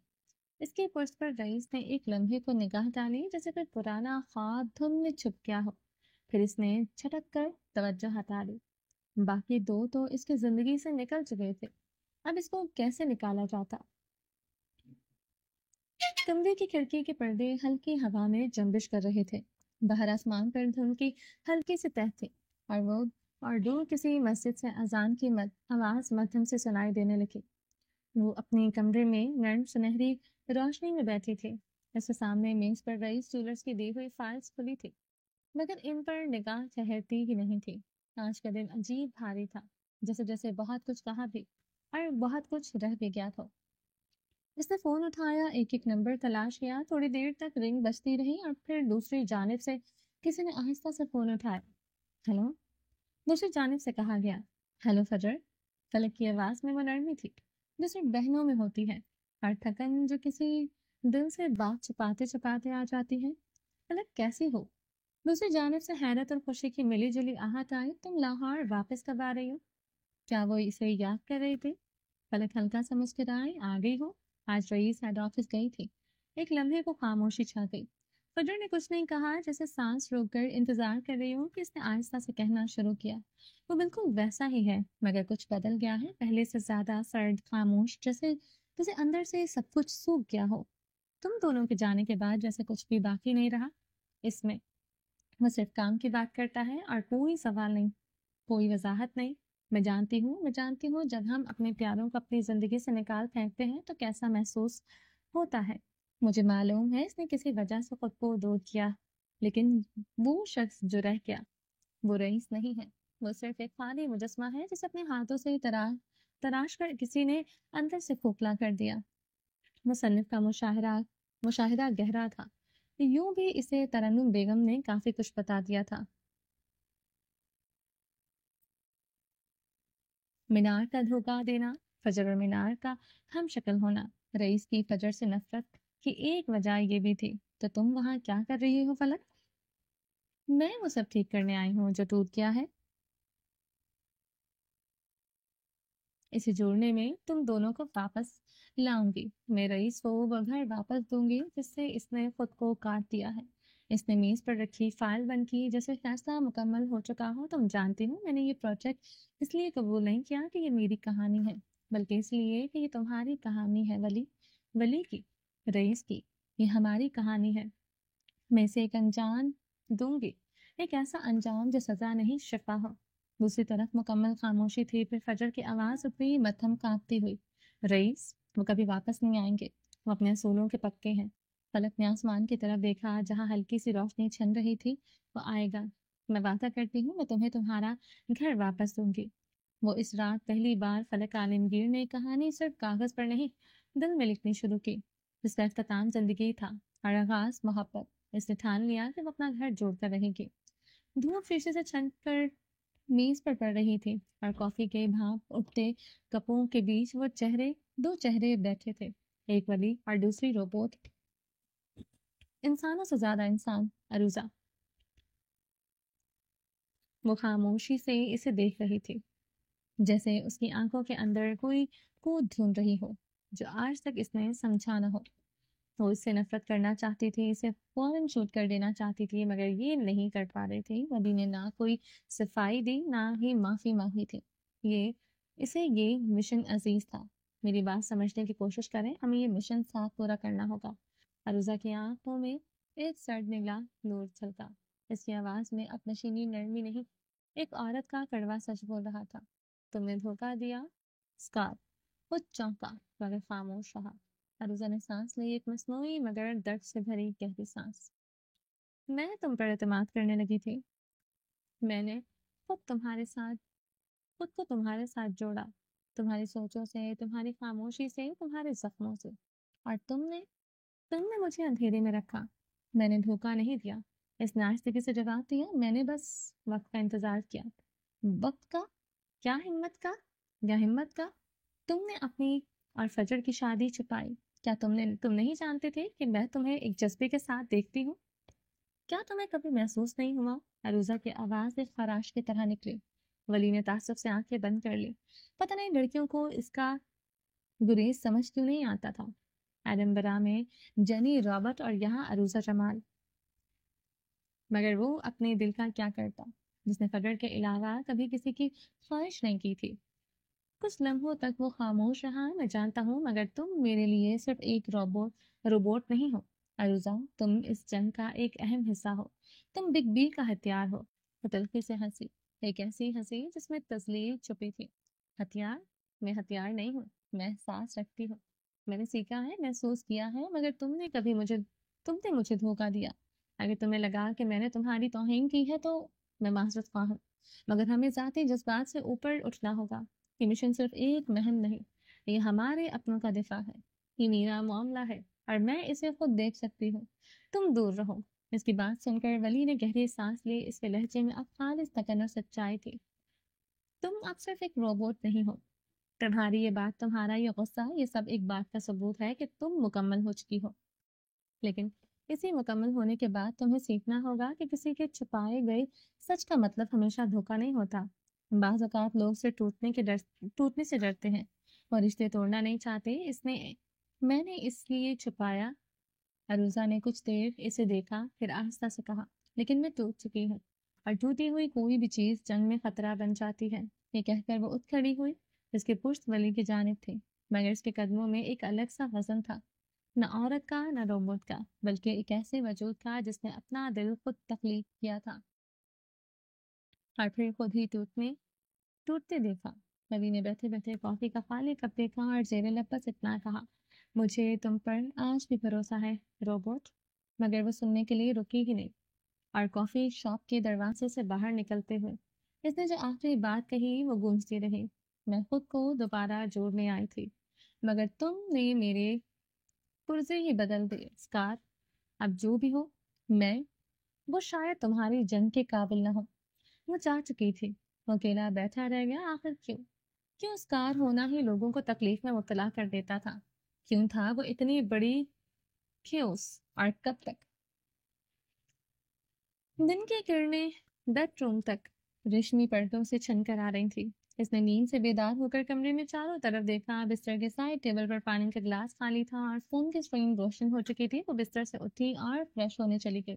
اس کے پشت پر رئیس نے ایک لمحے کو نگاہ ڈالی، جیسے کوئی پرانا خواب دھند میں چھپ گیا ہو، پھر اس نے چھٹک کر توجہ ہٹا لی۔ باقی دو تو اس کی زندگی سے نکل چکے تھے، اب اس کو کیسے نکالا جاتا؟ کمرے کی کھڑکی کے پردے ہلکی ہوا میں جنبش کر رہے تھے، باہر آسمان پر دھند کی ہلکی سی تہ تھی اور دور کسی مسجد سے اذان کی آواز مدھم سے سنائی دینے لگی۔ وہ اپنے کمرے میں نرم سنہری روشنی میں بیٹھی تھی، اس کے سامنے میز پر رئیس جیولرز کی دی ہوئی فائلز کھلی تھی مگر ان پر نگاہ ٹھہرتی ہی نہیں تھی۔ آج کا دن عجیب بھاری تھا، جیسے بہت کچھ کہا بھی اور بہت کچھ رہ بھی گیا تھا۔ اس نے فون اٹھایا، ایک ایک نمبر تلاش کیا، تھوڑی دیر تک رنگ بجتی رہی اور پھر دوسری جانب سے کسی نے آہستہ سے فون اٹھایا۔ ہیلو، دوسری جانب سے کہا گیا۔ ہیلو فجر، فلک کی آواز میں وہ نرمی تھی جو صرف بہنوں میں ہوتی ہے، اور تھکن جو کسی دل سے بات چھپاتے چھپاتے آ جاتی ہے۔ فلک کیسی ہو؟ دوسری جانب سے حیرت اور خوشی کی ملی جلی آہٹ آئی۔ تم لاہور واپس کب آ رہی ہو؟ کیا وہ اسے یاد کر رہی تھی؟ فلک ہلکا سا مسکرائی۔ آ گئی ہو، آج رئیس ہیڈ آفس گئی تھی۔ ایک لمحے کو خاموشی چھا گئی۔ فجر نے کچھ نہیں کہا، جیسے سانس روک کر انتظار کر رہی ہوں کہ اس نے آہستہ سے کہنا شروع کیا۔ وہ بالکل ویسا ہی ہے، مگر کچھ بدل گیا ہے، پہلے سے زیادہ سرد، خاموش، جیسے اندر سے سب کچھ سوکھ گیا ہو۔ تم دونوں کے جانے کے بعد جیسے کچھ بھی باقی نہیں رہا اس میں۔ وہ صرف کام کی بات کرتا ہے اور کوئی سوال نہیں، کوئی وضاحت نہیں۔ میں جانتی ہوں جب ہم اپنے پیاروں کو اپنی زندگی سے نکال پھینکتے ہیں تو کیسا محسوس ہوتا ہے۔ مجھے معلوم ہے اس نے کسی وجہ سے خود کو دور کیا، لیکن وہ شخص جو رہ گیا وہ رئیس نہیں ہے۔ وہ صرف ایک خالی مجسمہ ہے جسے اپنے ہاتھوں سے تراش کر کسی نے اندر سے کھوکھلا کر دیا۔ مصنف کا مشاہدہ گہرا تھا، یوں بھی اسے ترنم بیگم نے کافی کچھ بتا دیا تھا۔ مینار کا دھوکہ دینا، فجر اور مینار کا ہم شکل ہونا، رئیس کی فجر سے نفرت کی ایک وجہ یہ بھی تھی۔ تو تم وہاں کیا کر رہی ہو فلک؟ میں وہ سب ٹھیک کرنے آئی ہوں جو ٹوٹ گیا ہے۔ اسے جوڑنے میں تم دونوں کو واپس لاؤں گی۔ میں رئیس کو وہ گھر واپس دوں گی جس سے اس نے خود کو کاٹ دیا ہے۔ اس نے میز پر رکھی فائل بند کی جیسے فیصلہ مکمل ہو چکا ہو۔ تم جانتی ہو میں نے یہ پروجیکٹ اس لیے قبول نہیں کیا کہ یہ میری کہانی ہے، بلکہ اس لیے کہ یہ تمہاری کہانی ہے، ولی کی، رئیس کی۔ یہ ہماری کہانی ہے۔ میں اسے ایک انجام دوں گی، ایک ایسا انجام جو سزا نہیں شفا ہو۔ دوسری طرف مکمل خاموشی تھی، پھر فجر کی آواز اٹھی متھم کانپتی ہوئی۔ رئیس، وہ کبھی واپس نہیں آئیں گے، وہ اپنے اصولوں کے پکے ہیں۔ فلک نے آسمان کی طرف دیکھا جہاں ہلکی سی روشنی چھن رہی تھی۔ وہ آئے گا، میں وعدہ کرتی ہوں، میں تمہیں تمہارا گھر واپس دوں گی۔ وہ اس رات پہلی بار فلک عالمگیر نے کہانی صرف کاغذ پر نہیں، دل میں لکھنی شروع کی، جس کا اختتام زندگی تھا اور آغاز محبت۔ اس نے ٹھان لیا کہ وہ اپنا گھر جوڑ کر رہے گی۔ دھوپ شیشے سے چھن کر میز پر پڑ رہی تھی اور کافی کے بھاپ اٹھتے کپوں کے بیچ وہ دو چہرے بیٹھے تھے، ایک ولی اور دوسری روبوٹ، انسانوں سے زیادہ انسان، عروزہ۔ وہ خاموشی سے اسے دیکھ رہی تھی، جیسے اس کی آنکھوں کے اندر کوئی کود ڈھونڈ رہی ہو جو آج تک اس نے سمجھا نہ ہو۔ وہ اس سے نفرت کرنا چاہتی تھی، اسے فوراً شوٹ کر دینا چاہتی تھی، مگر یہ نہیں کر پا رہی تھی۔ ولی نے نہ کوئی صفائی دی، نہ ہی معافی مانگی تھی۔ اسے یہ مشن عزیز تھا۔ میری بات سمجھنے کی کوشش کریں، ہمیں یہ مشن ساتھ پورا کرنا ہوگا۔ عروزہ کی آنکھوں میں ایک سرد نگلا نور چھلکا۔ اس کی آواز میں اب نشینی نرمی نہیں، ایک عورت کا کڑوا سچ بول رہا تھا۔ تم نے دھوکہ دیا، اسکار۔ وہ چونکا مگر خاموش رہا۔ عروزہ نے سانس لی، ایک مصنوعی مگر درد سے بھری گہری سانس۔ میں تم پر اعتماد کرنے لگی تھی۔ میں نے خود کو تمہارے ساتھ جوڑا، تمہاری سوچوں سے، تمہاری خاموشی سے، تمہارے زخموں سے، اور تم نے مجھے اندھیرے میں رکھا۔ میں نے دھوکہ نہیں دیا، اس ناشتگی سے جواب دیا، میں نے بس وقت کا انتظار کیا۔ وقت کا؟ کیا ہمت کا؟ تم نے اپنی اور فجر کی شادی چھپائی۔ کیا تم نہیں جانتے تھے کہ میں تمہیں ایک جذبے کے ساتھ دیکھتی ہوں؟ کیا تمہیں کبھی محسوس نہیں ہوا؟ عروزہ کی آواز ایک خراش کی طرح نکلی۔ ولی نے تعصب سے آنکھیں بند کر لی۔ پتہ نہیں لڑکیوں کو اس کا گریز سمجھ کیوں نہیں آتا تھا۔ ایڈنبرا میں جینی رابرٹ اور یہاں عروزہ جمال۔ مگر وہ اپنے دل کا کیا کرتا جس نے فجر کے علاوہ کبھی کسی کی خواہش نہیں کی تھی۔ کچھ لمحوں تک وہ خاموش رہا۔ میں جانتا ہوں، مگر تم میرے لیے صرف ایک روبوٹ نہیں ہو عروزہ، تم اس جنگ کا ایک اہم حصہ ہو، تم بگ بی کا ہتھیار ہو۔ وہ تلخی سے ہنسی، ایک ایسی ہنسی جس میں تذلیل چھپی تھی۔ ہتھیار؟ میں ہتھیار نہیں ہوں، میں احساس رکھتی ہوں، میں نے سیکھا ہے، محسوس کیا ہے، مگر تم نے مجھے دھوکہ دیا۔ اگر تمہیں لگا کہ میں نے تمہاری توہین کی ہے تو میں معذرت خواہ ہوں، مگر ہمیں ذاتی جذبات سے اوپر اٹھنا ہوگا۔ یہ مشن صرف ایک مہم نہیں، یہ ہمارے اپنوں کا دفاع ہے، یہ میرا معاملہ ہے اور میں اسے خود دیکھ سکتی ہوں۔ تم دور رہو۔ اس کی بات سن کر ولی نے گہری سانس لی، اس کے لہجے میں اب خالص تکن اور سچائی تھی۔ تم اب صرف ایک روبوٹ نہیں ہو، تمہاری یہ بات، تمہارا یہ غصہ، یہ سب ایک بات کا ثبوت ہے کہ تم مکمل ہو چکی ہو۔ لیکن اسی مکمل ہونے کے بعد تمہیں سیکھنا ہوگا کہ کسی کے چھپائے گئے سچ کا مطلب ہمیشہ دھوکہ نہیں ہوتا۔ بعض اوقات لوگ سے ٹوٹنے سے ڈرتے ہیں، وہ رشتے توڑنا نہیں چاہتے، میں نے اس لیے چھپایا۔ عروضہ نے کچھ دیر اسے دیکھا، پھر آہستہ سے کہا، لیکن میں ٹوٹ چکی ہوں، اور ٹوٹی ہوئی کوئی بھی چیز جنگ میں خطرہ بن جاتی ہے۔ یہ کہہ کر وہ اٹھ کھڑی ہوئی۔ اس کی پشت ولی کی جانب تھی، مگر اس کے قدموں میں ایک الگ سا وزن تھا، نہ عورت کا نہ روبوٹ کا، بلکہ ایک ایسے وجود کا جس نے اپنا دل خود تخلیق کیا تھا اور پھر خود ہی ٹوٹتے دیکھا۔ ولی نے بیٹھے بیٹھے کافی کا خالی کپ دیکھا اور زیر لب بس اتنا کہا، مجھے تم پر آج بھی بھروسہ ہے روبوٹ۔ مگر وہ سننے کے لیے رکی ہی نہیں، اور کافی شاپ کے دروازے سے باہر نکلتے ہوئے اس نے جو آخری بات کہی وہ گونجتی رہی، میں خود کو دوبارہ جوڑنے آئی تھی، مگر تم نے میرے پرزے ہی بدل دیے اسکار۔ اب جو بھی ہو، میں وہ شاید تمہاری جنگ کے قابل نہ ہو۔ وہ جا چکی تھی، وہ اکیلا بیٹھا رہ گیا۔ آخر کیوں اسکار ہونا ہی لوگوں کو تکلیف میں مبتلا کر دیتا تھا؟ کیوں تھا وہ اتنی بڑی کیوس؟ اور کب تک؟ دن کی کرنیں بیڈ روم تک ریشمی پردوں سے چھن کر آ رہی تھی۔ اس نے نیند سے بیدار ہو کر کمرے میں چاروں طرف دیکھا۔ بستر کے سائڈ ٹیبل پر پانی کا گلاس خالی تھا اور فون کی اسکرین روشن ہو چکی تھی۔ وہ بستر سے اٹھی اور فریش ہونے چلی گئی۔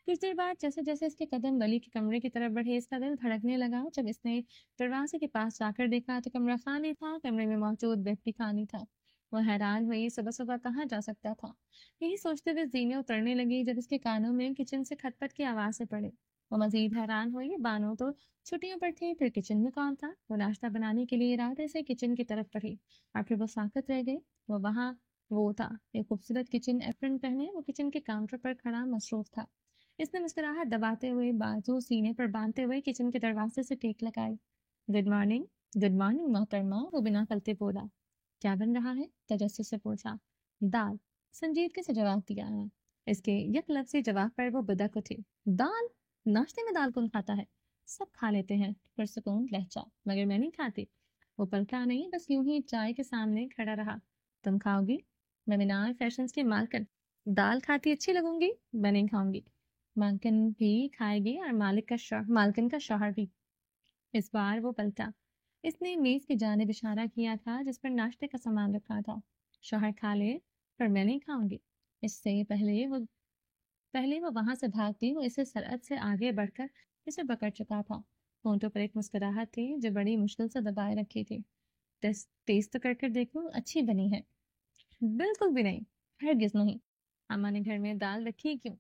کچھ دیر بعد جیسے جیسے اس کے قدم ولی کے کمرے کی طرف بڑھے، اس کا دل دھڑکنے لگا۔ جب اس نے دروازے کے پاس جا کر دیکھا تو کمرہ خالی تھا، کمرے میں موجود بیڈ بھی خالی تھا۔ وہ حیران ہوئی، صبح صبح کہاں جا سکتا تھا؟ یہی سوچتے ہوئے زینے اترنے لگی جب اس کے کانوں میں کچن سے کھٹ پٹ کی آواز سے پڑے۔ وہ مزید حیران ہوئی، بانو تو چھٹیوں پر تھی، پھر کچن میں کون تھا؟ وہ ناشتہ بنانے کے لیے ارادے سے کچن کی طرف بڑھی اور پھر وہ ساکت رہ گئی۔ وہ تھا ایک خوبصورت کچن ایپرن پہنے، وہ کچن کے کاؤنٹر پر کھڑا مصروف تھا۔ اس نے مسکراہٹ دباتے ہوئے بازو سینے پر باندھتے ہوئے کچن کے دروازے سے ٹیک لگائی۔ گڈ مارننگ محترمہ، وہ بنا پلتے بولا۔ کیا بن رہا ہے؟ تجسس سے پوچھا۔ دال، سنجیدگی سے جواب دیا ہے۔ اس کے یک لفظی جواب پر وہ بدک اٹھی۔ دال؟ ناشتے میں دال کون کھاتا ہے؟ سب کھا لیتے ہیں، پرسکون لہجہ، مگر میں نہیں کھاتی۔ وہ پلٹا نہیں، بس یوں ہی چائے کے سامنے کھڑا رہا۔ تم کھاؤ گی؟ میں مینار فیشنز کی مالکن دال کھاتی اچھی لگوں گی؟ میں نہیں کھاؤں گی۔ مالکن بھی کھائے گی اور مالکن کا شوہر بھی۔ اس بار وہ پلٹا۔ اس نے میز کی جانب اشارہ کیا تھا جس پر ناشتے کا سامان رکھا تھا۔ شوہر کھا لے، پر میں نہیں کھاؤں گی۔ اس سے پہلے وہ وہاں سے بھاگتی، وہ اسے سرعت سے آگے بڑھ کر اسے پکڑ چکا تھا۔ ہونٹوں پر ایک مسکراہٹ تھی جو بڑی مشکل سے دبائے رکھی تھی۔ ٹیسٹ تو کر کر دیکھو، اچھی بنی ہے۔ بالکل بھی نہیں، ہرگز نہیں۔ اماں نے گھر میں دال رکھی کیوں؟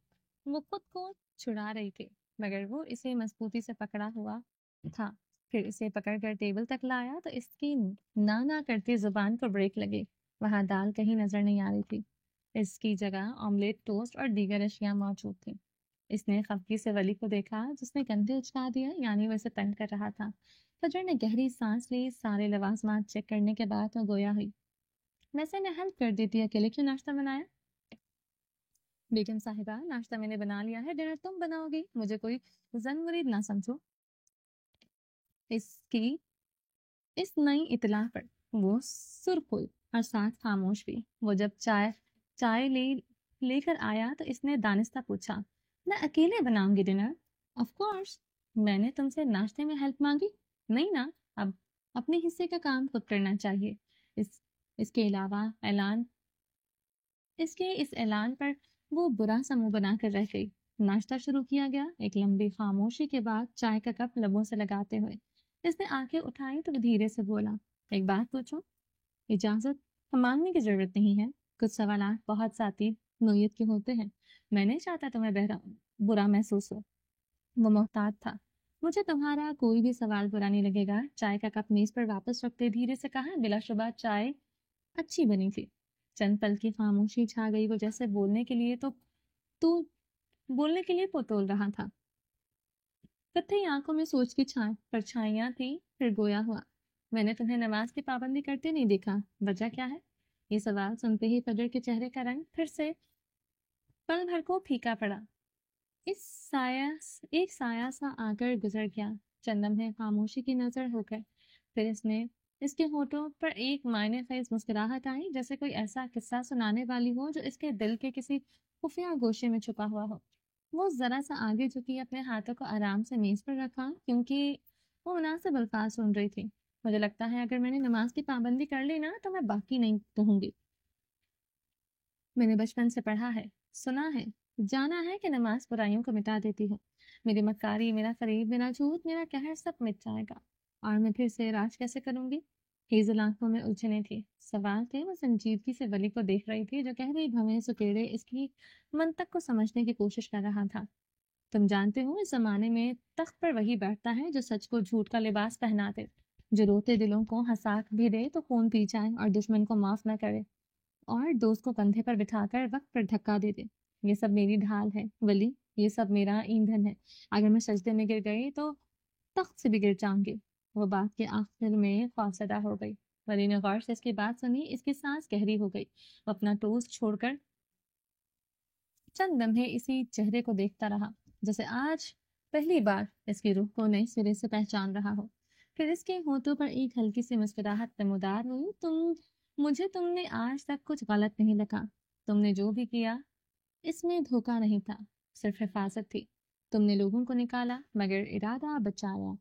وہ خود کو چھڑا رہی تھی، مگر وہ اسے مضبوطی سے پکڑا ہوا تھا۔ پھر اسے پکڑ کر ٹیبل تک لایا تو اس کی نانا کرتی زبان کو بریک لگی۔ وہاں دال کہیں نظر نہیں آ رہی تھی، اس کی جگہ آملیٹ، ٹوسٹ اور دیگر اشیاء موجود تھیں۔ اس نے خفگی سے ولی کو دیکھا جس نے کندھے اچکا دیا، یعنی وہ اسے تنگ کر رہا تھا۔ فجر نے گہری سانس لی۔ سارے لوازمات چیک کرنے کے بعد وہ گویا ہوئی، ویسے میں ہیلپ کر دیتی، اکیلے کیوں ناشتہ بنایا؟ بیگم صاحبہ، ناشتہ میں نے بنا لیا ہے، ڈنر تم بناؤ گی، مجھے کوئی زن مرید نہ سمجھو۔ اس نئی اطلاع پر وہ سرخ ہوئی اور ساتھ خاموش بھی۔ وہ جب چائے لے کر آیا تو اس نے دانستہ پوچھا، میں اکیلے بناؤں گی ڈنر؟ Of course. میں نے تم سے ناشتے میں ہیلپ مانگی نہیں نا؟ اب اپنے حصے کا کام خود کرنا چاہیے۔ اس کے اس اعلان پر وہ برا سا منہ بنا کر رہ گئی۔ ناشتہ شروع کیا گیا۔ ایک لمبی خاموشی کے بعد چائے کا کپ لبوں سے لگاتے ہوئے اس نے آنکھیں اٹھائی تو دھیرے سے بولا، ایک بات پوچھوں؟ اجازت؟ مانگنے کی ضرورت نہیں ہے، کچھ سوالات بہت ذاتی نوعیت کے ہوتے ہیں، میں نہیں چاہتا تمہیں برا محسوس ہو۔ وہ محتاط تھا۔ مجھے تمہارا کوئی بھی سوال برا نہیں لگے گا۔ چائے کا کپ میز پر واپس رکھتے دھیرے سے کہا، بلا شبہ چائے اچھی بنی تھی۔ چند پل کی خاموشی چھا گئی، وہ جیسے بولنے کے لیے پتول رہا تھا۔ کتھئی آنکھوں میں سوچ کی پرچھائیاں تھیں، پھر گویا ہوا، میں نے تمہیں نماز کی پابندی کرتے نہیں دیکھا، وجہ کیا ہے؟ یہ سوال سنتے ہی فجر کے چہرے کا رنگ پھر سے پل بھر کو پھیکا پڑا۔ ایک سایہ سا آ کر گزر گیا، چند لمحے خاموشی کی نظر ہو کر پھر اس کے ہونٹوں پر ایک معنی خیز مسکراہٹ آئی، جیسے کوئی ایسا قصہ سنانے والی ہو جو اس کے دل کے کسی خفیہ گوشے میں چھپا ہوا ہو۔ وہ ذرا سا آگے جھکی، اپنے ہاتھوں کو آرام سے میز پر رکھا، کیونکہ وہ مناسب الفاظ سن رہی تھی۔ مجھے لگتا ہے اگر میں نے نماز کی پابندی کر لی نا تو میں باقی نہیں رہوں گی۔ میں نے بچپن سے پڑھا ہے، سنا ہے، جانا ہے کہ نماز برائیوں کو مٹا دیتی ہے۔ میری مکاری، میرا فریب، میرا جھوٹ، میرا قہر سب مٹ جائے گا، اور میں پھر سے راج کیسے کروں گی؟ ہیزل آنکھوں میں الجھنیں تھی، سوال تھے۔ وہ سنجیدگی سے ولی کو دیکھ رہی تھی جو گہری بھویں سکیڑے اس کی منطق کو سمجھنے کی کوشش کر رہا تھا۔ تم جانتے ہو اس زمانے میں تخت پر وہی بیٹھتا ہے جو سچ کو جھوٹ کا لباس پہنا دے، جو روتے دلوں کو ہنسا بھی دے تو خون پی جائے اور دشمن کو معاف نہ کرے، اور دوست کو کندھے پر بٹھا کر وقت پر دھکا دے دے۔ یہ سب میری ڈھال ہے ولی، یہ سب میرا ایندھن ہے۔ اگر میں سجدے میں گر گئی تو تخت سے بھی گر جاؤں گی۔ وہ بات کے آخر میں خوفزدہ ہو گئی۔ ولی نے غور سے اس کی بات سنی، اس کی سانس گہری ہو گئی۔ وہ اپنا ٹوسٹ چھوڑ کر چند لمحے اسی چہرے کو دیکھتا رہا، جیسے آج پہلی بار اس کی روح کو نئے سرے سے پہچان رہا ہو۔ پھر اس کے ہونٹوں پر ایک ہلکی سی مسکراہٹ نمودار ہوئی۔ تم نے آج تک کچھ غلط نہیں لگا۔ تم نے جو بھی کیا اس میں دھوکہ نہیں تھا، صرف حفاظت تھی۔ تم نے لوگوں کو نکالا مگر ارادہ بچایا۔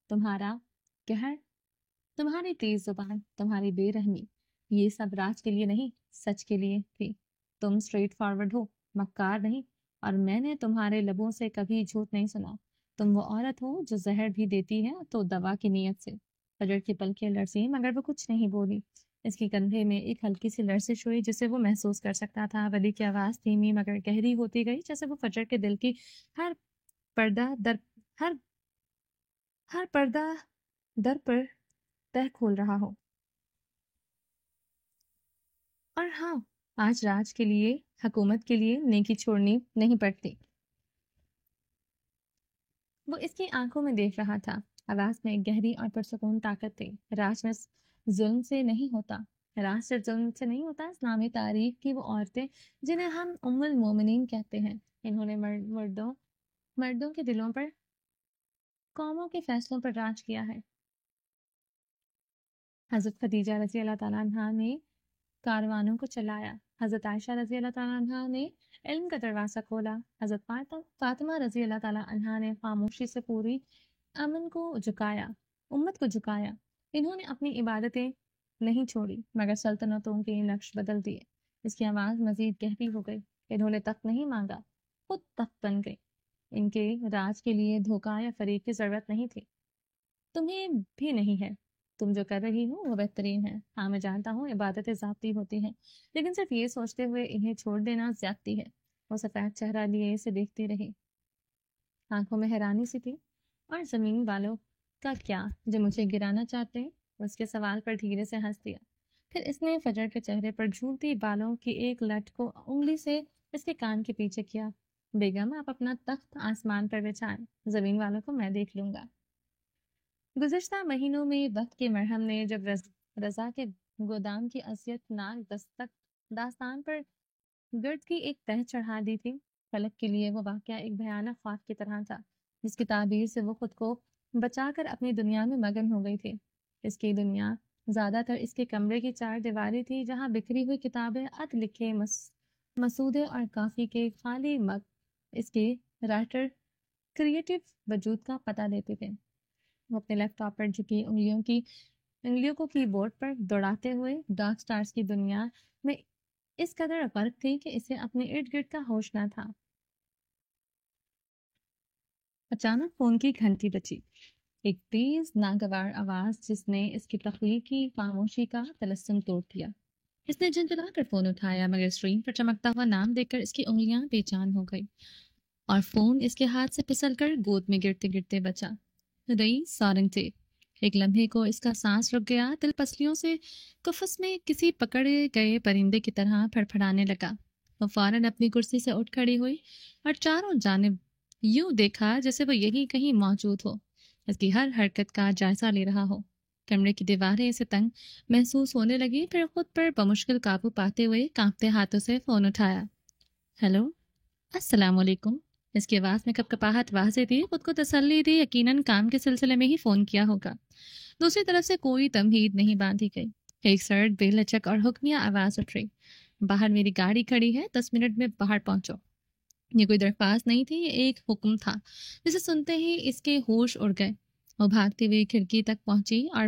تمہارا قہر، تمہاری تیز زبان، تمہاری بے رحمی، یہ سب راج کے لیے نہیں، سچ کے لیے تھی۔ تم اسٹریٹ فارورڈ ہو، مکار نہیں، اور میں نے تمہارے لبوں سے کبھی جھوٹ نہیں سنا۔ تم وہ عورت ہو جو زہر بھی دیتی ہے تو دوا کی نیت سے۔ فجر کی پلکیں لرزیں مگر وہ کچھ نہیں بولی۔ اس کی کندھے میں ایک ہلکی سی لرزش ہوئی جسے وہ محسوس کر سکتا تھا۔ ولی کی آواز دھیمی مگر گہری ہوتی گئی، جیسے وہ فجر کے دل کی ہر پردہ در پر تہ کھول رہا ہو۔ اور ہاں، آج راج کے لیے، حکومت کے لیے نیکی چھوڑنی نہیں پڑتی۔ وہ اس کی آنکھوں میں دیکھ رہا تھا، آواز میں ایک گہری اور پرسکون طاقت تھی۔ راج میں ظلم سے نہیں ہوتا، اسلامی تاریخ کی وہ عورتیں جنہیں ہم ام المومنین کہتے ہیں، انہوں نے مردوں کے دلوں پر، قوموں کے فیصلوں پر راج کیا ہے۔ حضرت خدیجہ رضی اللہ تعالیٰ عنہ نے کاروانوں کو چلایا، حضرت عائشہ رضی اللہ تعالیٰ عنہ نے علم کا دروازہ کھولا، حضرت فاطمہ رضی اللہ تعالیٰ عنہ نے خاموشی سے پوری امت کو جھکایا۔ انہوں نے اپنی عبادتیں نہیں چھوڑی مگر سلطنتوں کے نقش بدل دیے۔ اس کی آواز مزید گہری ہو گئی۔ انہوں نے تخت نہیں مانگا، خود تخت بن گئی۔ ان کے راج کے لیے دھوکہ یا فریب کی ضرورت نہیں تھی، تمہیں بھی نہیں ہے۔ تم جو کر رہی ہو وہ بہترین ہے۔ ہاں میں جانتا ہوں عبادتیں ذاتی ہوتی ہیں، لیکن صرف یہ سوچتے ہوئے انہیں چھوڑ دینا زیادتی ہے۔ وہ سفید چہرہ لیے اسے دیکھتی رہی، آنکھوں میں حیرانی سی تھی۔ اور زمین والوں کا کیا جو مجھے گرانا چاہتے ہیں؟ اس کے سوال پر دھیرے سے ہنس دیا۔ پھر اس نے فجر کے چہرے پر جھولتی بالوں کی ایک لٹ کو انگلی سے اس کے کان کے پیچھے کیا۔ بیگم آپ اپنا تخت آسمان پر بچھائیں، زمین والوں کو میں دیکھ لوں گا۔ گزشتہ مہینوں میں وقت کے مرہم نے جب رضا کے گودام کی اذیت ناک داستان پر گرد کی ایک تہ چڑھا دی تھی، فلک کے لیے وہ واقعہ ایک بھیانک خواب کی طرح تھا، جس کی تعبیر سے وہ خود کو بچا کر اپنی دنیا میں مگن ہو گئی تھی۔ اس کی دنیا زیادہ تر اس کے کمرے کی چار دیواری تھی، جہاں بکھری ہوئی کتابیں، خط لکھے مسودے اور کافی کے خالی مگ اس کے رائٹر کریٹو وجود کا پتہ دیتے تھے۔ وہ اپنے لیپ ٹاپ پر جھکی انگلیوں کو کی بورڈ پر دوڑاتے ہوئے ڈارک سٹارز کی دنیا میں اس قدر غرق تھی کہ اسے اپنے ارد گرد کا ہوش نہ تھا۔ اچانک فون کی گھنٹی بجی، ایک تیز ناگوار آواز جس نے اس کی تخلیقی خاموشی کا طلسم توڑ دیا۔ اس نے جھنجھلا کر فون اٹھایا مگر اسکرین پر چمکتا ہوا نام دیکھ کر اس کی انگلیاں بے جان ہو گئی اور فون اس کے ہاتھ سے پھسل کر گود میں گرتے گرتے بچا۔ رئیس سارنگ تھے۔ ایک لمحے کو اس کا سانس رک گیا، دل پسلیوں سے قفس میں کسی پکڑے گئے پرندے کی طرح پھڑپھڑانے لگا۔ وہ فوراً اپنی کرسی سے اٹھ کھڑی ہوئی اور چاروں جانب یوں دیکھا جیسے وہ یہی کہیں موجود ہو، اس کی ہر حرکت کا جائزہ لے رہا ہو۔ کمرے کی دیواریں اسے تنگ محسوس ہونے لگی، پھر خود پر بمشکل قابو پاتے ہوئے کانپتے ہاتھوں سے فون اٹھایا۔ ہیلو، السلام علیکم۔ اس کی آواز میں کپکپاہٹ واضح تھی، خود کو تسلی دی یقیناً کام کے سلسلے میں ہی فون کیا ہوگا۔ دوسری طرف سے کوئی تمہید نہیں باندھی گئی، ایک سرد بے لچک اور حکمیہ آواز اٹھ رہی، باہر میری گاڑی کھڑی ہے، 10 منٹ میں باہر پہنچو۔ یہ کوئی درخواست نہیں تھی، یہ ایک حکم تھا جسے سنتے ہی اس کے ہوش اڑ گئے۔ وہ بھاگتی ہوئی کھڑکی تک پہنچی اور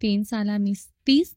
23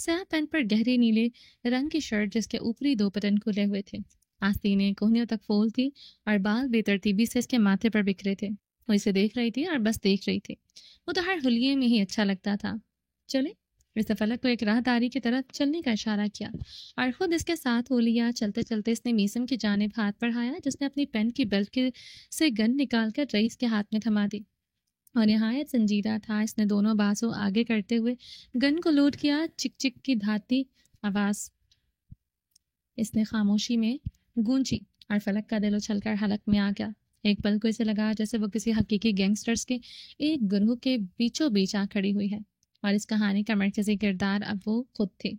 سیاہ پینٹ پر گہرے نیلے رنگ کی شرٹ جس کے اوپری 2 بٹن کھلے ہوئے تھے، آستینیں کوہنیوں تک پھول تھی اور بال بے ترتیبی سے اس کے ماتھے پر بکھرے تھے۔ وہ اسے دیکھ رہی تھی اور بس دیکھ رہی تھی۔ وہ تو ہر حلیے میں ہی اچھا لگتا تھا۔ چلے، اس نے فلک کو ایک راہداری کی طرف چلنے کا اشارہ کیا اور خود اس کے ساتھ ہو لیا۔ چلتے چلتے اس نے میسم کی جانب ہاتھ بڑھایا جس نے اپنی پین کی بیلٹ سے گن نکال کر رئیس کے ہاتھ میں تھما دی اور نہایت سنجیدہ تھا۔ اس نے دونوں بازو آگے کرتے ہوئے گن کو لوڈ کیا۔ چک چک کی دھاتی آواز اس نے خاموشی میں گونجی اور فلک کا دل اچھل کر حلق میں آ گیا۔ ایک پل کو اسے لگا جیسے وہ کسی حقیقی گینگسٹرز کے ایک گروہ کے بیچوں بیچ آ کھڑی ہوئی ہے اور اس کہانی کا مرکزی کردار اب وہ خود تھے۔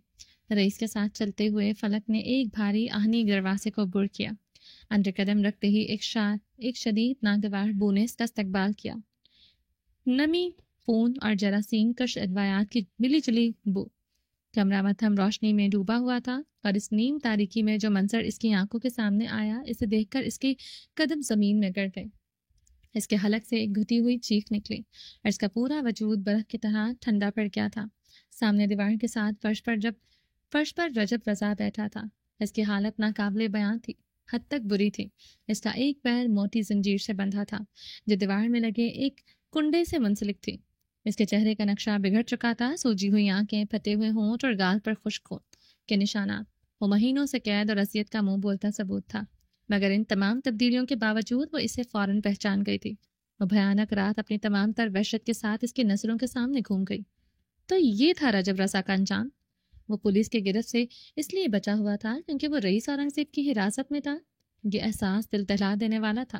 رئیس کے ساتھ چلتے ہوئے فلک نے ایک بھاری آہنی دروازے کو عبور کیا۔ اندر قدم رکھتے ہی ایک شدید ناگوار بو نے اس کا استقبال کیا۔ نمی، خون اور جراثیم کش ادویات کی ملی جلی بو۔ کمرہ مدھم روشنی میں ڈوبا ہوا تھا اور اس نیم تاریکی میں جو منظر اس کی آنکھوں کے سامنے آیا اسے دیکھ کر اس کے قدم زمین میں گر گئے۔ اس کے حلق سے ایک گھٹی ہوئی چیخ نکلی اور اس کا پورا وجود برف کی طرح ٹھنڈا پڑ گیا تھا۔ سامنے دیوار کے ساتھ فرش پر رجب رضا بیٹھا تھا۔ اس کی حالت ناقابل بیان تھی، حد تک بری تھی۔ اس کا ایک پیر موٹی زنجیر سے بندھا تھا جو دیوار میں لگے ایک کنڈے سے منسلک تھی۔ اس کے چہرے کا نقشہ بگڑ چکا تھا، سوجی ہوئی آنکھیں، پھٹے ہوئے ہونٹ اور گال پر خشک خون کے نشانات۔ وہ مہینوں سے قید اور اذیت کا منہ بولتا ثبوت تھا، مگر ان تمام تبدیلیوں کے باوجود وہ اسے فوراً پہچان گئی تھی۔ وہ بھیانک رات اپنی تمام تر وحشت کے ساتھ اس کی نظروں کے سامنے گھوم گئی۔ تو یہ تھا رجب رضا کا انجام۔ وہ پولیس کے گرفت سے اس لیے بچا ہوا تھا کیونکہ وہ رئیس اورنگزیب کی حراست میں تھا۔ یہ احساس دل دہلا دینے والا تھا۔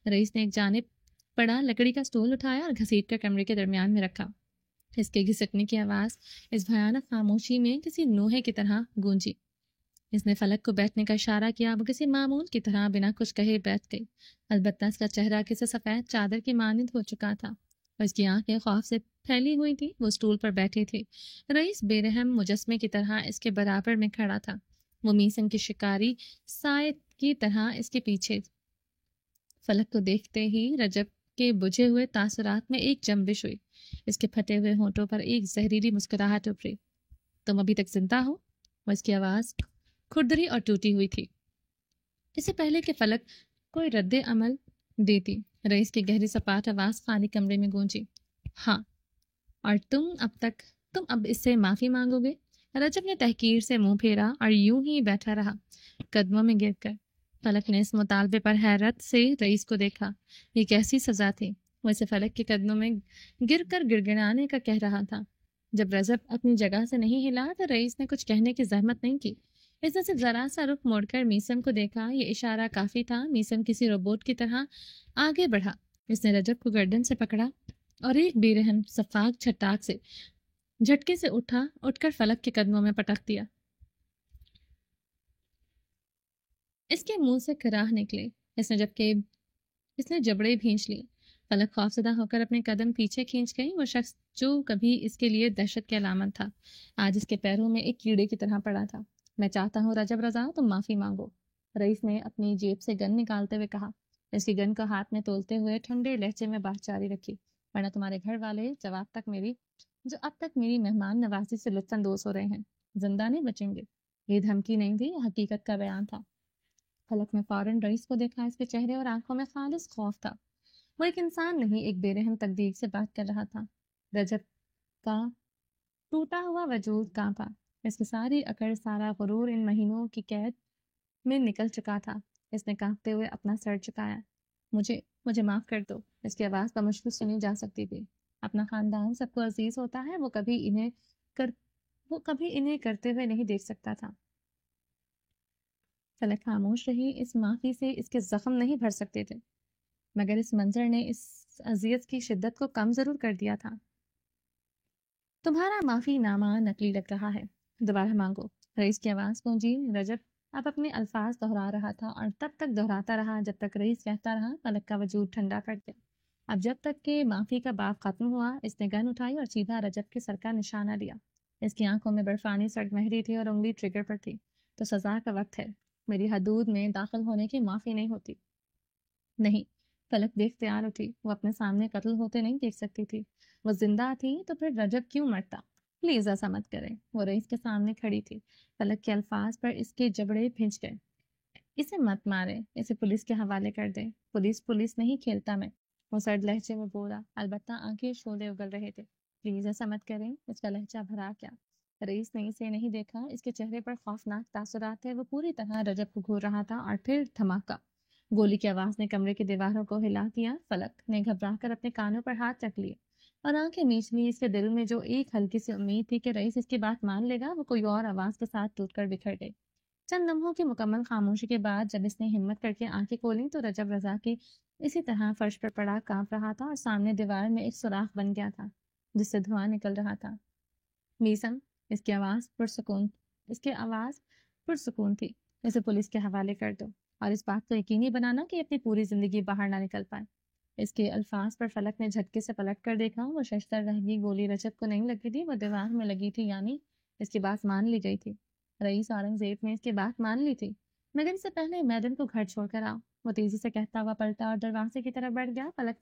رئیس نے ایک جانب پڑا لکڑی کا سٹول اٹھایا اور گھسیٹ کر کمرے کے درمیان میں رکھا۔ اس کے گھسٹنے کی آواز اس بھیانک خاموشی میں کسی نوحے کی طرح گونجی۔ اس نے فلک کو بیٹھنے کا اشارہ کیا۔ وہ کسی معمول کی طرح بنا کچھ کہے بیٹھ گئی، البتہ اس کا چہرہ کسی سفید چادر کی مانند ہو چکا تھا اور اس کی آنکھیں خوف سے پھیلی ہوئی تھی۔ وہ سٹول پر بیٹھی تھی۔ رئیس بے رحم مجسمے کی طرح اس کے برابر میں کھڑا تھا۔ وہ میسن کی شکاری سائے کی طرح اس کے پیچھے۔ فلک کو دیکھتے ہی رجب کے بجھے ہوئے تاثرات میں ایک جنبش ہوئی۔ اس کے پھٹے ہوئے ہونٹوں پر ایک زہریلی مسکراہٹ ابھری۔ تم ابھی تک زندہ ہو؟ وہ اس کی آواز کھردری اور ٹوٹی ہوئی تھی۔ اس سے پہلے کہ فلک کوئی رد عمل دیتی، رئیس کی گہری سپاٹ آواز خالی کمرے میں گونجی۔ ہاں، اور تم اب اس سے معافی مانگو گے؟ رجب نے تحقیر سے منہ پھیرا اور یوں ہی بیٹھا رہا قدموں میں گر کر۔ فلک نے اس مطالبے پر حیرت سے رئیس کو دیکھا۔ یہ کیسی سزا تھی؟ وہ اسے فلک کے قدموں میں گر کر گڑگڑانے کا کہہ رہا تھا۔ جب رجب اپنی جگہ سے نہیں ہلا تو رئیس نے کچھ کہنے کی زحمت نہیں کی۔ اس نے صرف ذرا سا رخ موڑ کر میسم کو دیکھا۔ یہ اشارہ کافی تھا۔ میسم کسی روبوٹ کی طرح آگے بڑھا۔ اس نے رجب کو گردن سے پکڑا اور ایک بے رحم سفاک چھٹاک سے جھٹکے سے اٹھ کر فلک کے قدموں میں پٹک دیا۔ اس کے منہ سے کراہ نکلے۔ اس نے جبڑے بھینچ لیے۔ فلک خوفزدہ ہو کر اپنے قدم پیچھے کھینچ گئی۔ وہ شخص جو کبھی اس کے لیے دہشت کی علامت تھا آج اس کے پیروں میں ایک کیڑے کی طرح پڑا تھا۔ میں چاہتا ہوں رجب رضا تم معافی مانگو، رئیس نے اپنی جیب سے گن نکالتے ہوئے کہا۔ اس کی گن کو ہاتھ میں تولتے ہوئے ٹھنڈے لہجے میں بات جاری رکھی، ورنہ تمہارے گھر والے جو اب تک میری مہمان نوازی سے لطف اندوز ہو رہے ہیں زندہ نہیں بچیں گے۔ یہ دھمکی نہیں تھی، حقیقت کا بیان تھا۔ فلک نے فوراً رئیس کو دیکھا۔ اس کے چہرے اور آنکھوں میں خالص خوف تھا۔ وہ ایک انسان نہیں، ایک بے رحم تقدیر سے بات کر رہا تھا۔ رجب کا ٹوٹا ہوا وجود کانپا۔ اس کی ساری اکڑ، سارا غرور ان مہینوں کی قید میں نکل چکا تھا۔ اس نے کانپتے ہوئے اپنا سر جھکایا۔ مجھے معاف کر دو۔ اس کی آواز بمشکل سنی جا سکتی تھی۔ اپنا خاندان سب کو عزیز ہوتا ہے، وہ کبھی انہیں کرتے ہوئے نہیں دیکھ سکتا تھا۔ فلک خاموش رہی۔ اس معافی سے اس کے زخم نہیں بھر سکتے تھے، مگر اس منظر نے اس اذیت کی شدت کو کم ضرور کر دیا تھا۔ تمہارا معافی نامہ نقلی لگ رہا ہے، دوبارہ مانگو۔ رئیس کی آواز گونجی۔ رجب اب اپنے الفاظ دہرا رہا تھا اور تب تک دہراتا رہا جب تک رئیس کہتا رہا۔ فلک کا وجود ٹھنڈا پڑ گیا۔ اب جب تک کہ معافی کا باب ختم ہوا، اس نے گن اٹھائی اور سیدھا رجب کے سر کا نشانہ لیا۔ اس کی آنکھوں میں برفانی سرد مہری تھی اور انگلی ٹریگر پر تھی۔ تو سزا کا وقت ہے۔ میری حدود میں داخل ہونے کی معافی نہیں ہوتی۔ نہیں، فلک دیکھ تیار اٹھی۔ وہ اپنے سامنے قتل ہوتے نہیں دیکھ سکتی تھی۔ وہ زندہ تھی تو پھر رجب کیوں مرتا؟ پلیز ایسا مت کریں، وہ رئیس کے سامنے کھڑی تھی۔ فلک کے الفاظ پر اس کے جبڑے بھنج گئے۔ اسے مت مارے، اسے پولیس کے حوالے کر دیں۔ پولیس نہیں کھیلتا میں، وہ سرد لہجے میں بولا، البتہ آنکھیں شعلے اگل رہے تھے۔ پلیز ایسا مت کریں، اس کا لہجہ بھرا کیا۔ رئیس نے اسے نہیں دیکھا، اس کے چہرے پر خوفناک تاثرات تھے۔ وہ پوری طرح رجب کو گھور رہا تھا اور پھر دھماکہ، گولی کی آواز نے کمرے کی دیواروں کو ہلا دیا۔ فلک نے گھبرا کر اپنے کانوں پر ہاتھ رکھ لیے اور آنکھیں میچ لی۔ اس کے دل میں جو ایک ہلکی سی امید تھی کہ رئیس اس کی بات مان لے گا، وہ کوئی اور آواز کے ساتھ ٹوٹ کر بکھر گئی۔ چند لمحوں کی مکمل خاموشی کے بعد جب اس نے ہمت کر کے آنکھیں کھولیں تو رجب رضا کی اسی طرح فرش پر پڑا کانپ رہا تھا اور سامنے دیوار میں ایک سوراخ بن گیا تھا جس سے دھواں نکل رہا تھا۔ میسم، اس کی آواز پرسکون تھی، اسے پولیس کے حوالے کر دو اور اس بات کو یقینی بنانا کہ اپنی پوری زندگی باہر نہ نکل پائے۔ اس کے الفاظ پر فلک نے جھٹکے سے پلٹ کر دیکھا۔ وہ ششدر رہ گئی گولی رجب کو نہیں لگی تھی، وہ دیوار میں لگی تھی، یعنی اس کی بات مان لی گئی تھی۔ رئیس اورنگزیب نے اس کی بات مان لی تھی۔ مگر اس سے پہلے میدن کو گھر چھوڑ کر آؤ، وہ تیزی سے کہتا ہوا پلٹا اور دروازے کی طرف بڑھ گیا۔ فلک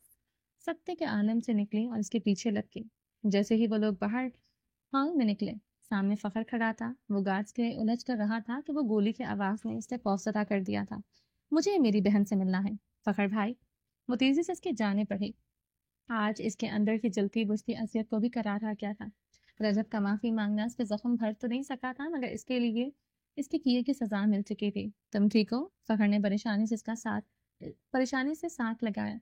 سکتے کے عالم سے نکلی اور اس کے پیچھے لگ گئی۔ جیسے ہی وہ لوگ باہر ہال میں نکلے، سامنے فخر کھڑا تھا۔ وہ گارڈز کے الجھ کر رہا تھا کہ وہ گولی کی آواز نے اس سے خوفزدہ کر دیا تھا۔ مجھے میری بہن سے ملنا ہے، فخر بھائی۔ وہ تیزی سے اس کی جانب بڑھی۔ آج اس کے اندر کی جلتی بجھتی اذیت کو بھی قرار آ گیا تھا۔ رجب کا معافی مانگنا اس کے زخم بھر تو نہیں سکا تھا، مگر اس کے لیے اس کے کیے کی سزا مل چکی تھی۔ تم ٹھیک ہو؟ فخر نے پریشانی سے ساتھ لگایا۔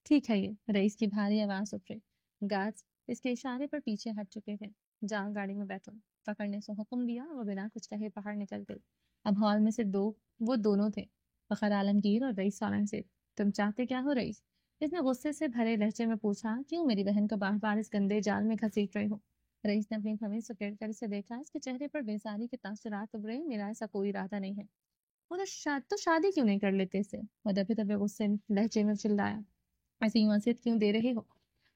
ٹھیک ہے یہ، رئیس کی بھاری آواز ابھری۔ گارڈز اس کے اشارے پر پیچھے ہٹ چکے تھے۔ جاؤ گاڑی میں بیٹھو، فخر نے اسے حکم دیا۔ وہ بنا کچھ کہے باہر نکل گئی۔ اب ہال میں سے وہ دونوں تھے، فخر عالمگیر اور رئیس اورنگزیب۔ تم چاہتے کیا ہو رئیس؟ اس نے غصے سے بھرے لہجے میں پوچھا۔ کیوں میری بہن کو بار بار اس گندے جال میں گھسیٹ رہے ہو؟ رئیس نے اپنی کمیز سکیڑ کر اسے دیکھا۔ اس کے چہرے پر بیزاری کے تاثرات ابھرے۔ میرا ایسا کوئی ارادہ نہیں ہے۔ وہ تو شادی کیوں نہیں کر لیتے اس سے؟ وہ دبے دبے غصے لہجے میں چلایا۔ ایسی یوں اذیت کیوں دے رہے ہو؟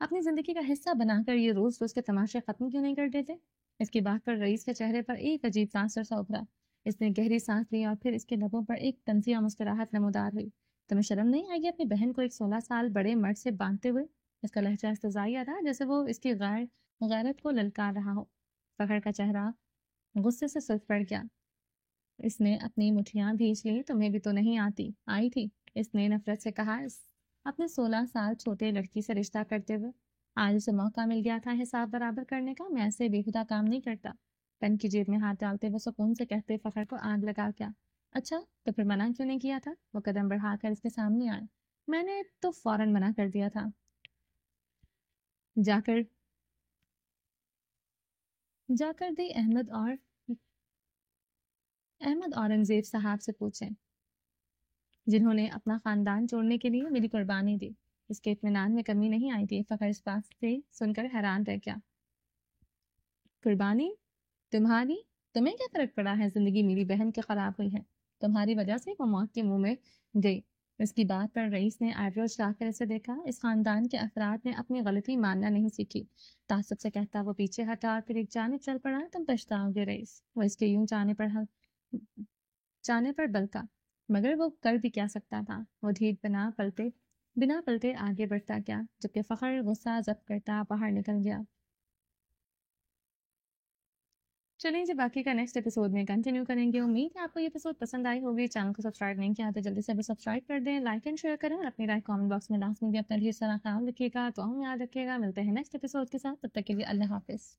اپنی زندگی کا حصہ بنا کر یہ روز روز کے تماشے ختم کیوں نہیں کر دیتے؟ اس کی بات پر رئیس کے چہرے پر ایک عجیب تاثر سا ابھرا۔ اس نے گہری سانس لی اور پھر اس کے لبوں پر ایک طنزیہ مسکراہٹ نمودار ہوئی۔ تمہیں شرم نہیں آئی اپنی بہن کو ایک 16 سال بڑے مرد سے باندھتے ہوئے؟ اس کا لہجہ استضائی تھا، جیسے وہ اس کی غیرت کو للکار رہا ہو۔ فخر کا چہرہ غصے سے سرخ پڑ گیا۔ اس نے اپنی مٹھیاں بھیج لی۔ تمہیں بھی تو نہیں آئی تھی، اس نے نفرت سے کہا، اپنے 16 سال چھوٹے لڑکی سے رشتہ کرتے ہوئے۔ آج اسے موقع مل گیا تھا حساب برابر کرنے کا۔ میں ایسے بےہودہ کام نہیں کرتا۔ پن کی جیب میں ہاتھ ڈالتے وہ سکون سے کہتے، فخر کو آگ لگا کیا؟ اچھا تو پھر منع کیوں نہیں کیا تھا؟ وہ قدم بڑھا کر اس کے سامنے آئے۔ میں نے تو فوراً منع کر دیا تھا۔ جا کر دی احمد اورنگزیب صاحب سے پوچھیں، جنہوں نے اپنا خاندان چھوڑنے کے لیے میری قربانی دی۔ اس کے اطمینان میں کمی نہیں آئی تھی۔ فخر اس بات سے سن کر حیران رہ گیا۔ قربانی؟ تمہیں کیا فرق پڑا ہے؟ زندگی میری بہن کی خراب ہوئی ہے، تمہاری وجہ سے وہ موت کے منہ میں گئی۔ اس کی بات پر رئیس نے آئیبرو چڑھا کر اسے دیکھا۔ اس خاندان کے افراد نے اپنی غلطی ماننا نہیں سیکھی، تعصب سے کہتا وہ پیچھے ہٹا اور پھر ایک جانب چل پڑا۔ تم پچھتاؤ گے رئیس۔ وہ اس کے یوں جانے پر بلکا، مگر وہ کر بھی کیا سکتا تھا؟ وہ ڈھیٹ بنا پلٹے آگے بڑھتا گیا، جبکہ فخر غصہ ضبط کرتا باہر نکل گیا۔ چلیں جی، باقی کا نیکسٹ ایپیسوڈ میں کنٹینیو کریں گے۔ امید ہے آپ کو یہ ایپیسوڈ پسند آئی ہوگی۔ چینل کو سبسکرائب نہیں کیا تو جلدی سے بھی سبسکرائب کر دیں، لائک اینڈ شیئر کریں اور اپنی رائے کامنٹ باکس میں لازمی بھی اپنا ڈھیر سارا خیال رکھیے گا۔ تو ہم یاد رکھیے گا، ملتے ہیں نیکسٹ ایپیسوڈ کے ساتھ، تب تک کے لیے اللہ حافظ۔